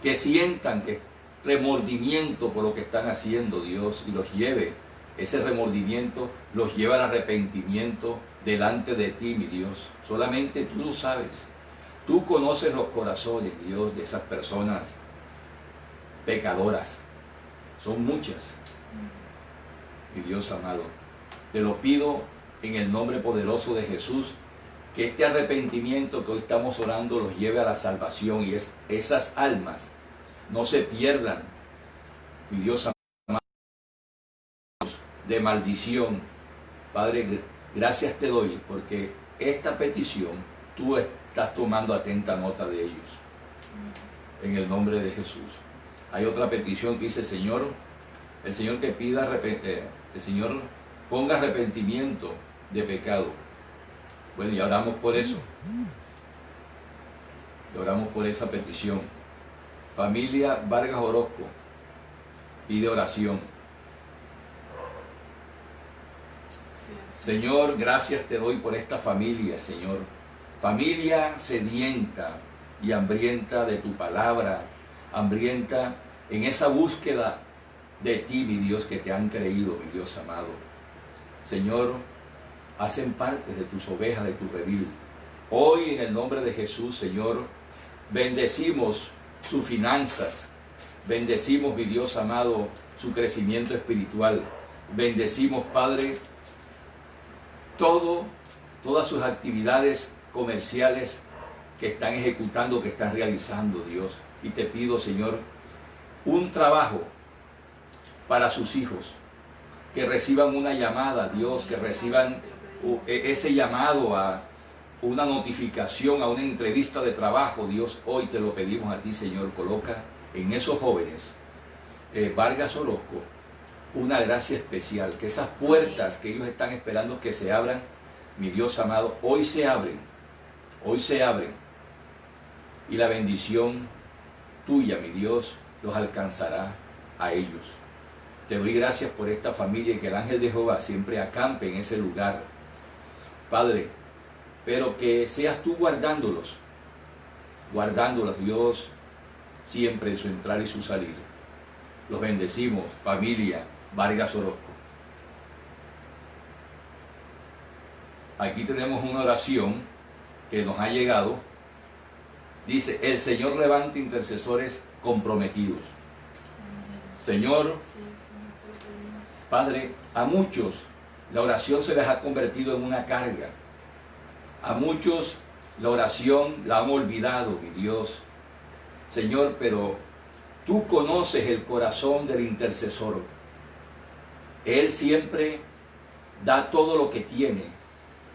A: que sientan que remordimiento por lo que están haciendo, Dios, y los lleve, ese remordimiento los lleva al arrepentimiento delante de ti, mi Dios. Solamente tú lo sabes, tú conoces los corazones, Dios, de esas personas pecadoras. Son muchas, mi Dios amado. Te lo pido en el nombre poderoso de Jesús, que este arrepentimiento que hoy estamos orando los lleve a la salvación y esas almas no se pierdan, mi Dios amado, de maldición. Padre, gracias te doy porque esta petición tú estás tomando atenta nota de ellos. En el nombre de Jesús. Hay otra petición que dice, el Señor que pida, el Señor ponga arrepentimiento de pecado. Bueno, y oramos por eso. Y oramos por esa petición. Familia Vargas Orozco pide oración. Señor, gracias te doy por esta familia, Señor. Familia sedienta y hambrienta de tu palabra, hambrienta en esa búsqueda de ti, mi Dios, que te han creído, mi Dios amado. Señor, hacen parte de tus ovejas, de tu redil. Hoy, en el nombre de Jesús, Señor, bendecimos sus finanzas, bendecimos, mi Dios amado, su crecimiento espiritual. Bendecimos, Padre, todas sus actividades comerciales que están ejecutando, que están realizando, Dios. Y te pido, Señor, un trabajo para sus hijos, que reciban una llamada, Dios, que reciban ese llamado a una notificación, a una entrevista de trabajo, Dios. Hoy te lo pedimos a ti, Señor. Coloca en esos jóvenes, Vargas Orozco, una gracia especial, que esas puertas que ellos están esperando que se abran, mi Dios amado, hoy se abren, y la bendición tuya, mi Dios, los alcanzará a ellos. Te doy gracias por esta familia y que el ángel de Jehová siempre acampe en ese lugar, Padre, pero que seas tú guardándolos, Dios, siempre en su entrar y su salir. Los bendecimos, familia Vargas Orozco. Aquí tenemos una oración que nos ha llegado. Dice, el Señor levanta intercesores comprometidos. Señor, Padre, a muchos la oración se les ha convertido en una carga. A muchos la oración la han olvidado, mi Dios. Señor, pero tú conoces el corazón del intercesor. Él siempre da todo lo que tiene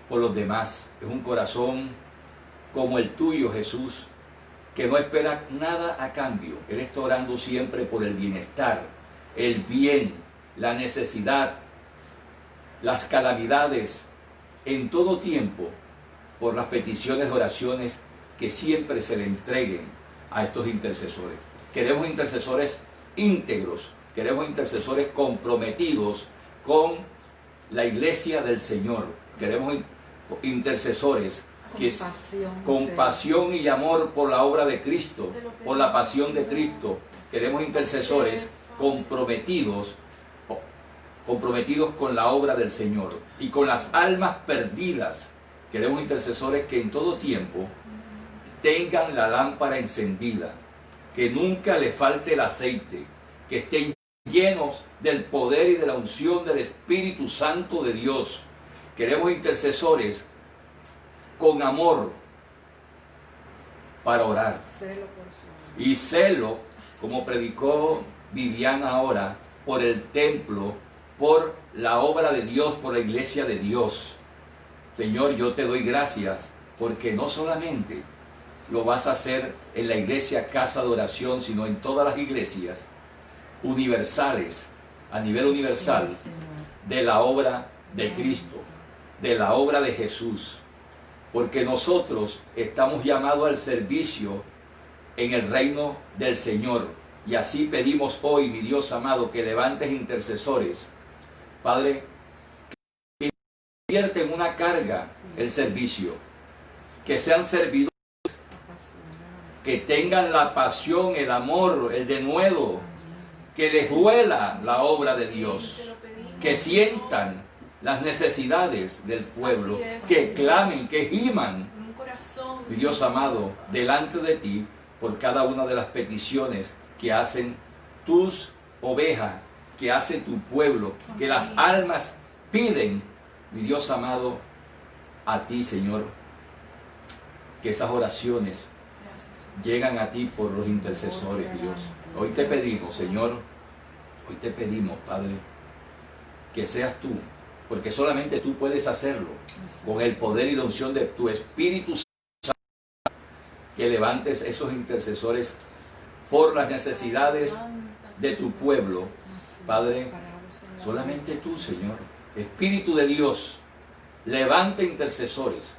A: por los demás. Es un corazón como el tuyo, Jesús, que no espera nada a cambio. Él está orando siempre por el bienestar, el bien, la necesidad, las calamidades, en todo tiempo, por las peticiones de oraciones que siempre se le entreguen a estos intercesores. Queremos intercesores íntegros, queremos intercesores comprometidos con la iglesia del Señor. Queremos intercesores que con pasión y amor por la obra de Cristo, por la pasión de Cristo. Queremos intercesores comprometidos con la obra del Señor y con las almas perdidas. Queremos intercesores que en todo tiempo tengan la lámpara encendida, que nunca le falte el aceite, que estén llenos del poder y de la unción del Espíritu Santo de Dios. Queremos intercesores con amor para orar y celo, como predicó Viviana ahora, por el templo, por la obra de Dios, por la iglesia de Dios. Señor, yo te doy gracias porque no solamente lo vas a hacer en la iglesia Casa de Oración, sino en todas las iglesias universales, a nivel universal, de la obra de Cristo, de la obra de Jesús. Porque nosotros estamos llamados al servicio en el reino del Señor. Y así pedimos hoy, mi Dios amado, que levantes intercesores. Padre, que convierta en una carga el servicio. Que sean servidores, que tengan la pasión, el amor, el denuedo. Que les duela la obra de Dios. Que sientan las necesidades del pueblo, que clamen, que giman, mi Dios amado, delante de ti por cada una de las peticiones que hacen tus ovejas, que hace tu pueblo, que las almas piden, mi Dios amado, a ti, Señor, que esas oraciones llegan a ti por los intercesores, Dios. Hoy te pedimos, Señor, hoy te pedimos, Padre, que seas tú, porque solamente tú puedes hacerlo, con el poder y la unción de tu Espíritu Santo, que levantes esos intercesores por las necesidades de tu pueblo, Padre. Solamente tú, Señor, Espíritu de Dios, levanta intercesores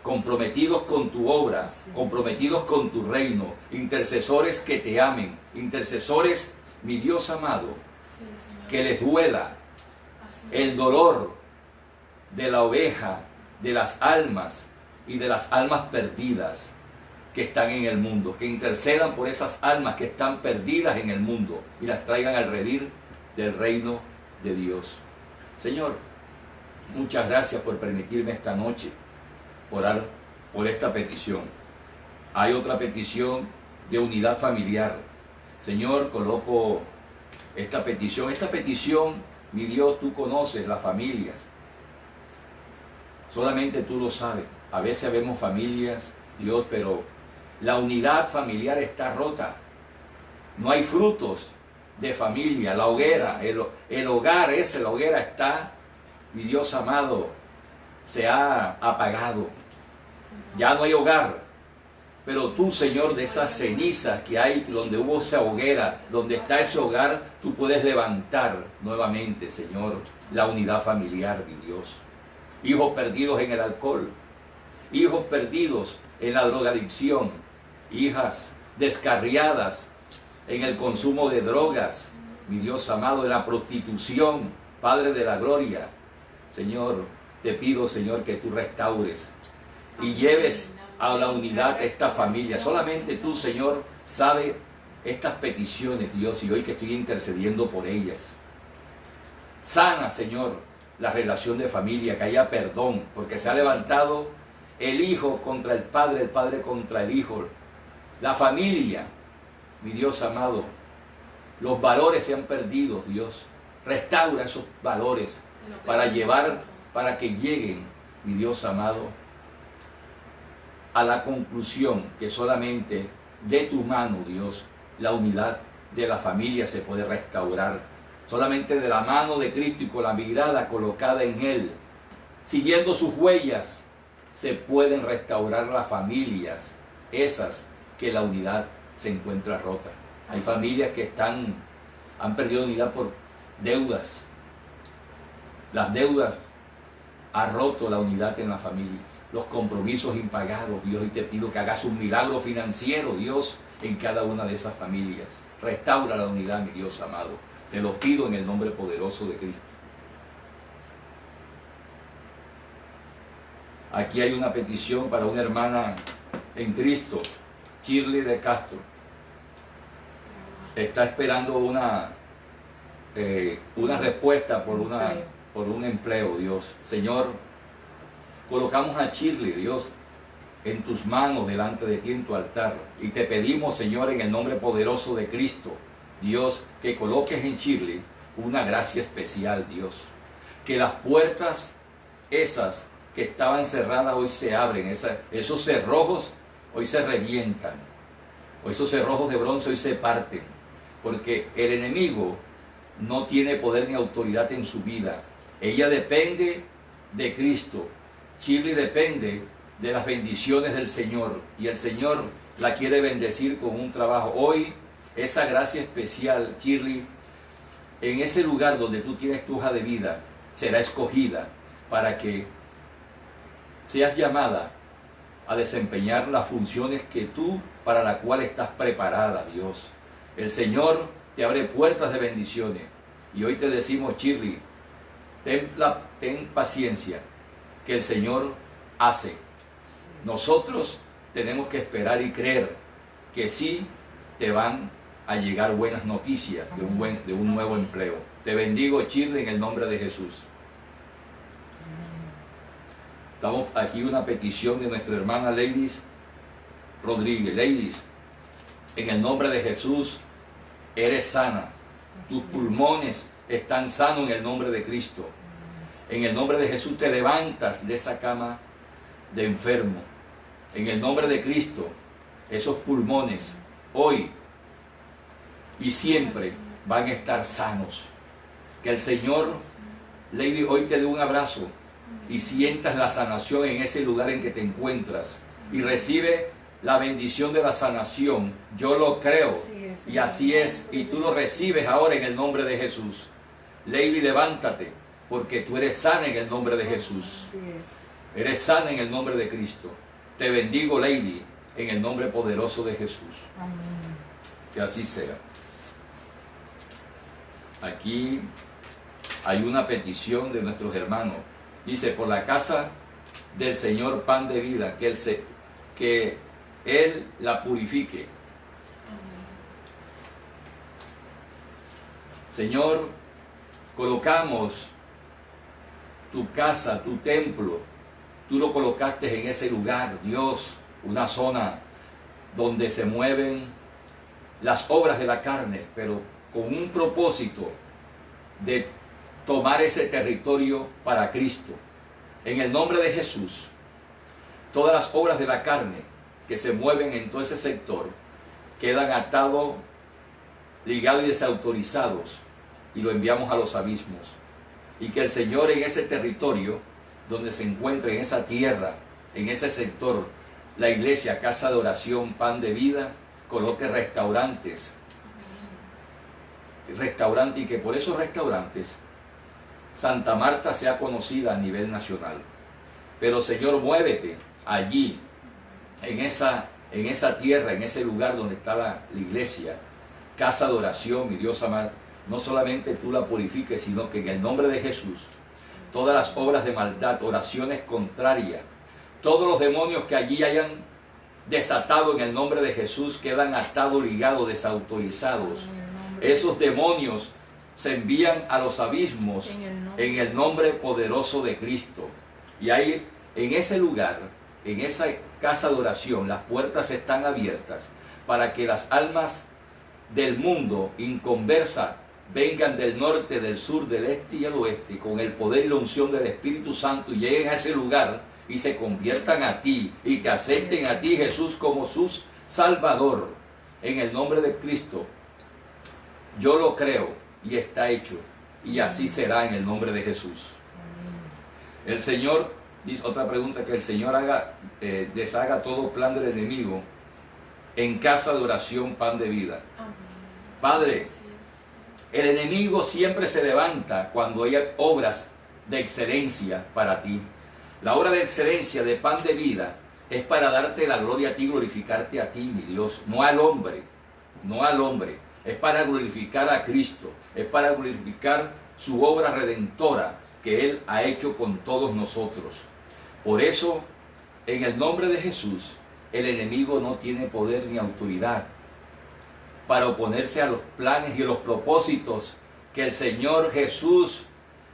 A: comprometidos con tu obra, comprometidos con tu reino, intercesores que te amen, intercesores, mi Dios amado, que les duela el dolor de la oveja, de las almas y de las almas perdidas que están en el mundo, que intercedan por esas almas que están perdidas en el mundo y las traigan al redil del reino de Dios. Señor, muchas gracias por permitirme esta noche orar por esta petición. Hay otra petición de unidad familiar. Señor, coloco esta petición, mi Dios, tú conoces las familias. Solamente tú lo sabes. A veces vemos familias, Dios, pero la unidad familiar está rota. No hay frutos de familia. La hoguera, el hogar ese, la hoguera está, mi Dios amado, se ha apagado. Ya no hay hogar. Pero tú, Señor, de esas cenizas que hay, donde hubo esa hoguera, donde está ese hogar, tú puedes levantar nuevamente, Señor, la unidad familiar, mi Dios. Hijos perdidos en el alcohol, hijos perdidos en la drogadicción, hijas descarriadas en el consumo de drogas, mi Dios amado, en la prostitución, Padre de la gloria. Señor, te pido, Señor, que tú restaures y lleves a la unidad esta familia. Solamente tú, Señor, sabes estas peticiones, Dios, y hoy que estoy intercediendo por ellas. Sana, Señor, la relación de familia, que haya perdón, porque se ha levantado el hijo contra el padre contra el hijo. La familia, mi Dios amado, los valores se han perdido, Dios. Restaura esos valores para que lleguen, mi Dios amado, a la conclusión que solamente de tu mano, Dios, la unidad de la familia se puede restaurar. Solamente de la mano de Cristo y con la mirada colocada en Él, siguiendo sus huellas, se pueden restaurar las familias, esas que la unidad se encuentra rota. Hay familias que han perdido unidad por deudas. Las deudas han roto la unidad en las familias. Los compromisos impagados, Dios, y te pido que hagas un milagro financiero, Dios, en cada una de esas familias. Restaura la unidad, mi Dios amado. Te lo pido en el nombre poderoso de Cristo. Aquí hay una petición para una hermana en Cristo, Shirley de Castro. Está esperando una respuesta por un empleo, Dios. Señor, colocamos a Shirley, Dios, en tus manos delante de ti en tu altar. Y te pedimos, Señor, en el nombre poderoso de Cristo, Dios, que coloques en Shirley una gracia especial, Dios. Que las puertas esas que estaban cerradas hoy se abren, esos cerrojos hoy se revientan, o esos cerrojos de bronce hoy se parten, porque el enemigo no tiene poder ni autoridad en su vida. Ella depende de Cristo. Shirley depende de las bendiciones del Señor, y el Señor la quiere bendecir con un trabajo. Hoy esa gracia especial, Shirley, en ese lugar donde tú tienes tu hoja de vida, será escogida para que seas llamada a desempeñar las funciones para la cual estás preparada, Dios. El Señor te abre puertas de bendiciones. Y hoy te decimos, Shirley, ten paciencia, que el Señor hace. Nosotros tenemos que esperar y creer que sí te van a llegar buenas noticias de un nuevo empleo. Te bendigo, Shirley, en el nombre de Jesús. Estamos aquí una petición de nuestra hermana Ladies Rodríguez. Ladies, en el nombre de Jesús, eres sana. Tus pulmones están sanos en el nombre de Cristo. En el nombre de Jesús te levantas de esa cama de enfermo. En el nombre de Cristo, esos pulmones hoy y siempre van a estar sanos. Que el Señor, Lady, hoy te dé un abrazo y sientas la sanación en ese lugar en que te encuentras, y recibe la bendición de la sanación. Yo lo creo, y así es, y tú lo recibes ahora en el nombre de Jesús. Lady, levántate, porque tú eres sana en el nombre de Jesús. Eres sana en el nombre de Cristo. Te bendigo, Lady, en el nombre poderoso de Jesús.
B: Amén.
A: Que así sea. Aquí hay una petición de nuestros hermanos. Dice, por la casa del Señor Pan de Vida, que Él la purifique. Señor, colocamos tu casa, tu templo, tú lo colocaste en ese lugar, Dios, una zona donde se mueven las obras de la carne, pero con un propósito de tomar ese territorio para Cristo. En el nombre de Jesús, todas las obras de la carne que se mueven en todo ese sector quedan atados, ligados y desautorizados, y lo enviamos a los abismos. Y que el Señor, en ese territorio donde se encuentra, en esa tierra, en ese sector, la iglesia, casa de oración, Pan de Vida, coloque restaurantes, y que por esos restaurantes Santa Marta sea conocida a nivel nacional. Pero Señor, muévete allí, en esa tierra, en ese lugar donde está la iglesia, casa de oración, mi Dios amado. No solamente tú la purifiques, sino que en el nombre de Jesús, todas las obras de maldad, oraciones contrarias, todos los demonios que allí hayan desatado en el nombre de Jesús, quedan atados, ligados, desautorizados. Esos demonios se envían a los abismos en el nombre poderoso de Cristo. Y ahí, en ese lugar, en esa casa de oración, las puertas están abiertas para que las almas del mundo inconversa vengan del norte, del sur, del este y el oeste con el poder y la unción del Espíritu Santo y lleguen a ese lugar y se conviertan a ti y te acepten a ti, Jesús, como su Salvador. En el nombre de Cristo, yo lo creo y está hecho, y así será en el nombre de Jesús. El Señor, dice otra pregunta, que el Señor deshaga todo plan del enemigo en casa de oración, pan de vida. Padre, el enemigo siempre se levanta cuando hay obras de excelencia para ti. La obra de excelencia de pan de vida es para darte la gloria a ti, glorificarte a ti, mi Dios, no al hombre, no al hombre. Es para glorificar a Cristo, es para glorificar su obra redentora que Él ha hecho con todos nosotros. Por eso, en el nombre de Jesús, el enemigo no tiene poder ni autoridad para oponerse a los planes y los propósitos que el Señor Jesús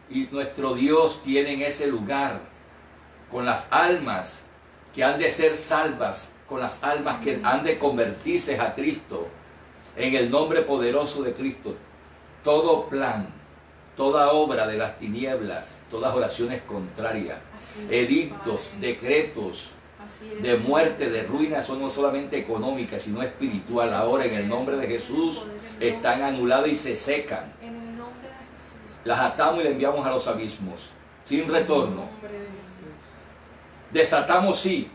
A: y nuestro Dios tienen en ese lugar, con las almas que han de ser salvas, con las almas que han de convertirse a Cristo. En el nombre poderoso de Cristo, todo plan, toda obra de las tinieblas, todas oraciones contrarias, edictos, decretos de muerte, de ruina, son no solamente económicas, sino espiritual. Ahora en el nombre de Jesús están anuladas y se secan. Las atamos y las enviamos a los abismos, sin retorno. Desatamos, sí,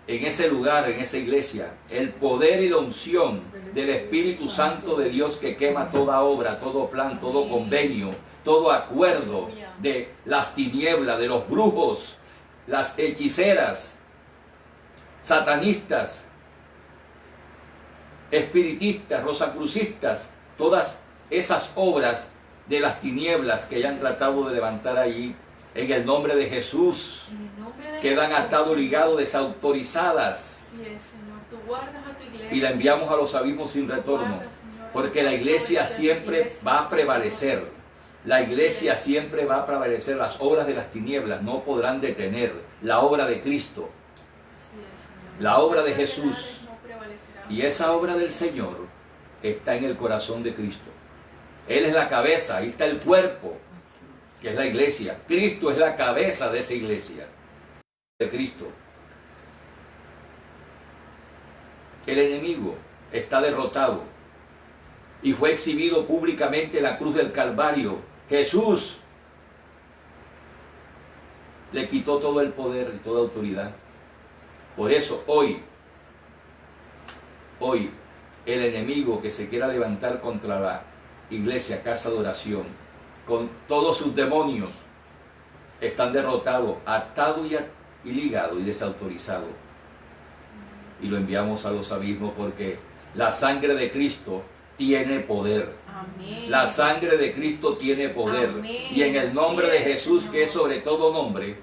A: en ese lugar, en esa iglesia, el poder y la unción del Espíritu Santo de Dios que quema toda obra, todo plan, todo convenio, todo acuerdo de las tinieblas, de los brujos, las hechiceras, satanistas, espiritistas, rosacrucistas, todas esas obras de las tinieblas que hayan tratado de levantar allí. En el nombre de Jesús, quedan atados, ligados, desautorizadas. Y la enviamos a los abismos sin retorno. Porque la iglesia siempre va a prevalecer. La iglesia siempre va a prevalecer. Las obras de las tinieblas no podrán detener la obra de Cristo. La obra de Jesús. Y esa obra del Señor está en el corazón de Cristo. Él es la cabeza, ahí está el cuerpo, que es la iglesia. Cristo es la cabeza de esa iglesia, de Cristo. El enemigo está derrotado y fue exhibido públicamente en la cruz del Calvario. Jesús le quitó todo el poder y toda autoridad. Por eso hoy, el enemigo que se quiera levantar contra la iglesia, casa de oración, con todos sus demonios, están derrotados, atados y ligados y desautorizados. Y lo enviamos a los abismos porque la sangre de Cristo tiene poder. Amén. La sangre de Cristo tiene poder. Amén. Y en el nombre de Jesús, que es sobre todo nombre,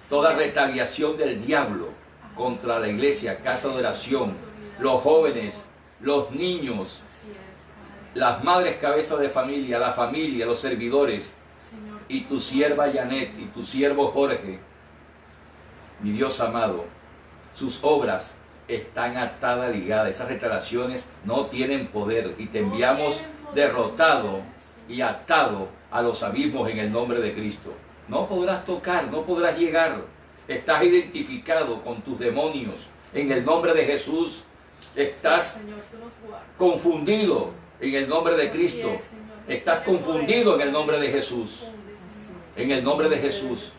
A: toda retaliación del diablo contra la iglesia, casa de oración, los jóvenes, los niños, las madres cabezas de familia, la familia, los servidores, y tu sierva Janet y tu siervo Jorge, mi Dios amado, sus obras están atadas, ligadas. Esas retaliaciones no tienen poder y te enviamos derrotado y atado a los abismos en el nombre de Cristo. No podrás tocar, no podrás llegar. Estás identificado con tus demonios. En el nombre de Jesús estás confundido en el nombre de Cristo. Estás confundido en el nombre de Jesús. En el nombre de Jesús.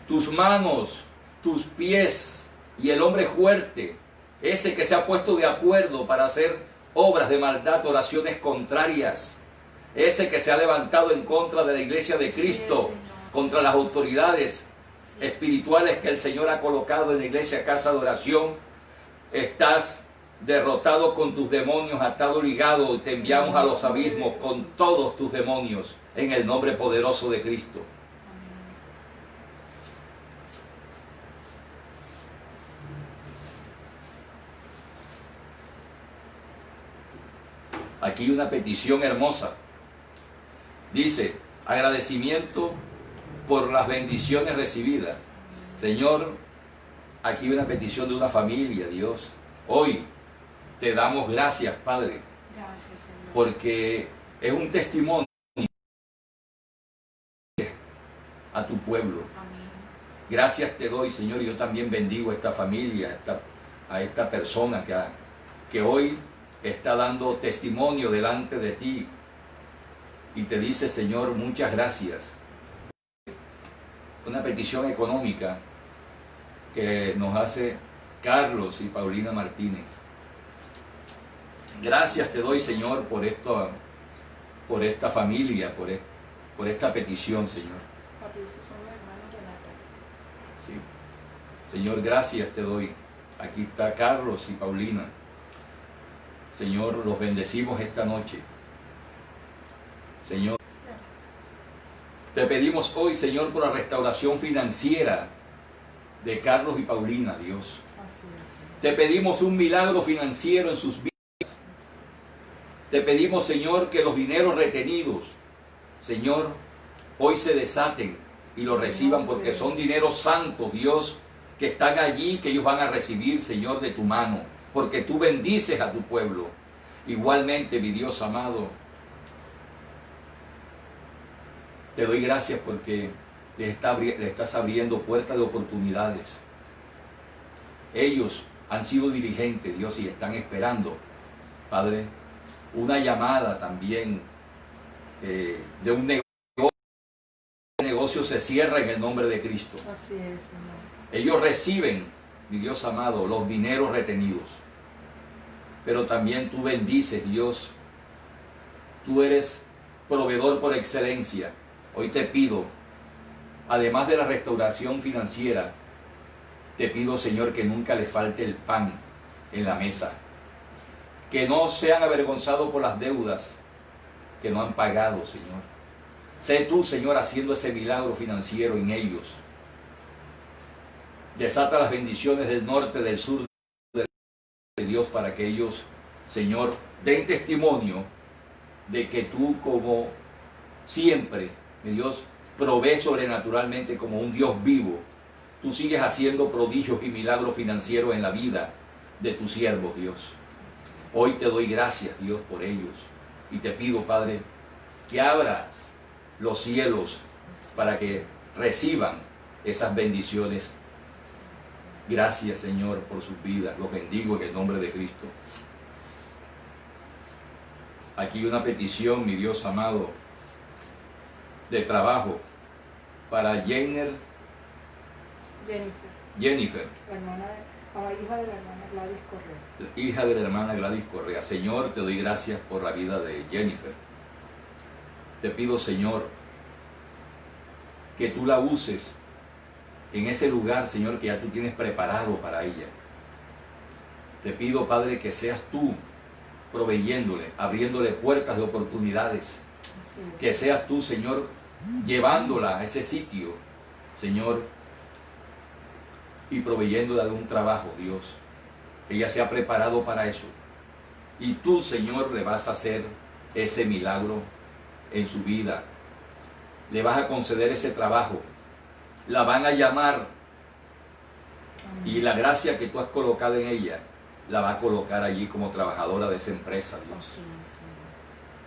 A: Tus manos, tus pies y el hombre fuerte, ese que se ha puesto de acuerdo para hacer obras de maldad, oraciones contrarias, ese que se ha levantado en contra de la iglesia de Cristo, contra las autoridades espirituales que el Señor ha colocado en la iglesia, casa de oración, estás derrotado con tus demonios, atado, ligado, y te enviamos a los abismos con todos tus demonios en el nombre poderoso de Cristo. Aquí una petición hermosa Dice, agradecimiento por las bendiciones recibidas. Señor, aquí hay una petición de una familia, Dios. Hoy te damos gracias, Padre.
B: Gracias, Señor.
A: Porque es un testimonio a tu pueblo.
B: Amén.
A: Gracias te doy, Señor. Yo también bendigo a esta familia, a esta persona que hoy está dando testimonio delante de ti. Y te dice, Señor, muchas gracias. Una petición económica que nos hace Carlos y Paulina Martínez. Gracias te doy, Señor, por esta familia, por esta petición, Señor.
B: Papi, esos son los hermanos de Nata.
A: Sí. Señor, gracias te doy. Aquí está Carlos y Paulina. Señor, los bendecimos esta noche. Señor, te pedimos hoy, Señor, por la restauración financiera de Carlos y Paulina, Dios.
B: Así es.
A: Te pedimos un milagro financiero en sus vidas. Te pedimos, Señor, que los dineros retenidos, Señor, hoy se desaten y los reciban porque son dineros santos, Dios, que están allí, que ellos van a recibir, Señor, de tu mano, porque tú bendices a tu pueblo. Igualmente, mi Dios amado, te doy gracias porque le estás abriendo puertas de oportunidades. Ellos han sido diligentes, Dios, y están esperando, Padre, una llamada también de un negocio. El negocio se cierra en el nombre de Cristo.
B: Así es, Señor.
A: Ellos reciben, mi Dios amado, los dineros retenidos. Pero también tú bendices, Dios. Tú eres proveedor por excelencia. Hoy te pido, además de la restauración financiera, te pido, Señor, que nunca les falte el pan en la mesa. Que no sean avergonzados por las deudas que no han pagado, Señor. Sé tú, Señor, haciendo ese milagro financiero en ellos. Desata las bendiciones del norte, del sur, de Dios, para que ellos, Señor, den testimonio de que tú, como siempre, mi Dios, provee sobrenaturalmente como un Dios vivo. Tú sigues haciendo prodigios y milagros financieros en la vida de tus siervos, Dios. Hoy te doy gracias, Dios, por ellos. Y te pido, Padre, que abras los cielos para que reciban esas bendiciones. Gracias, Señor, por sus vidas. Los bendigo en el nombre de Cristo. Aquí una petición, mi Dios amado, de trabajo para Jennifer,
B: La hija de la hermana Gladys Correa.
A: hija de la hermana Gladys Correa. Señor, te doy gracias por la vida de Jennifer. Te pido, Señor, que tú la uses en ese lugar, Señor, que ya tú tienes preparado para ella. Te pido, Padre, que seas tú proveyéndole, abriéndole puertas de oportunidades. Que seas tú, Señor, llevándola a ese sitio, Señor, y proveyéndola de un trabajo, Dios. Ella se ha preparado para eso. Y tú, Señor, le vas a hacer ese milagro en su vida. Le vas a conceder ese trabajo. La van a llamar. Y la gracia que tú has colocado en ella, la va a colocar allí como trabajadora de esa empresa, Dios.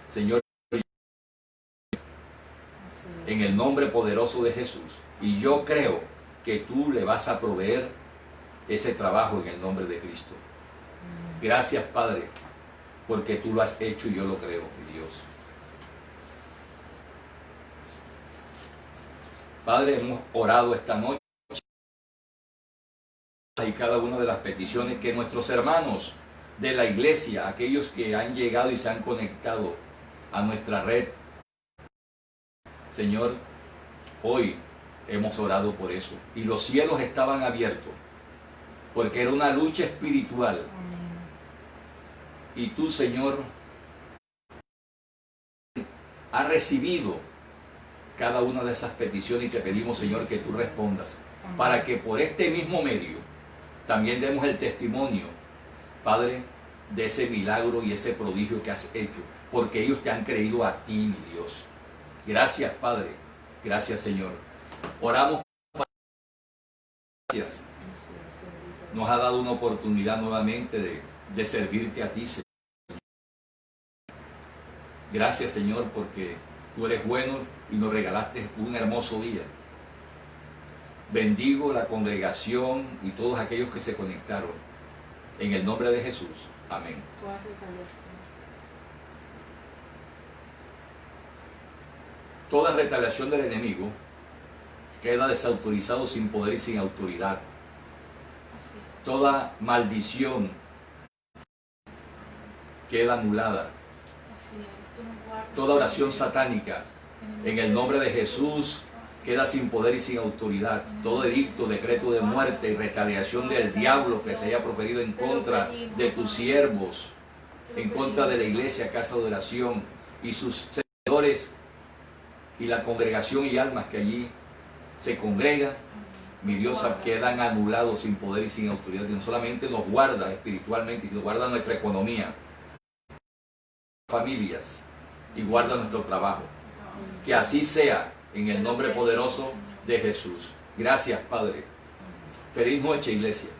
A: Señor, en el nombre poderoso de Jesús. Y yo creo que tú le vas a proveer ese trabajo en el nombre de Cristo. Gracias, Padre, porque tú lo has hecho y yo lo creo, mi Dios. Padre, hemos orado esta noche y cada una de las peticiones que nuestros hermanos de la iglesia, aquellos que han llegado y se han conectado a nuestra red, Señor, hoy hemos orado por eso. Y los cielos estaban abiertos, porque era una lucha espiritual. Y tú, Señor, has recibido cada una de esas peticiones y te pedimos, Señor, que tú respondas. Para que por este mismo medio también demos el testimonio, Padre, de ese milagro y ese prodigio que has hecho. Porque ellos te han creído a ti, mi Dios. Gracias, Padre. Gracias, Señor. Oramos para gracias. Nos ha dado una oportunidad nuevamente de servirte a ti, Señor. Gracias, Señor, porque tú eres bueno y nos regalaste un hermoso día. Bendigo la congregación y todos aquellos que se conectaron. En el nombre de Jesús. Amén. Toda retaliación del enemigo queda desautorizado, sin poder y sin autoridad. Toda maldición queda anulada. Toda oración satánica en el nombre de Jesús queda sin poder y sin autoridad. Todo edicto, decreto de muerte y retaliación del diablo que se haya proferido en contra de tus siervos, en contra de la iglesia, casa de oración y sus servidores y la congregación y almas que allí se congregan, mi Dios, quedan anulados sin poder y sin autoridad. Y no solamente nos guarda espiritualmente, sino guarda nuestra economía, familias y guarda nuestro trabajo. Que así sea en el nombre poderoso de Jesús. Gracias, Padre. Feliz noche, iglesia.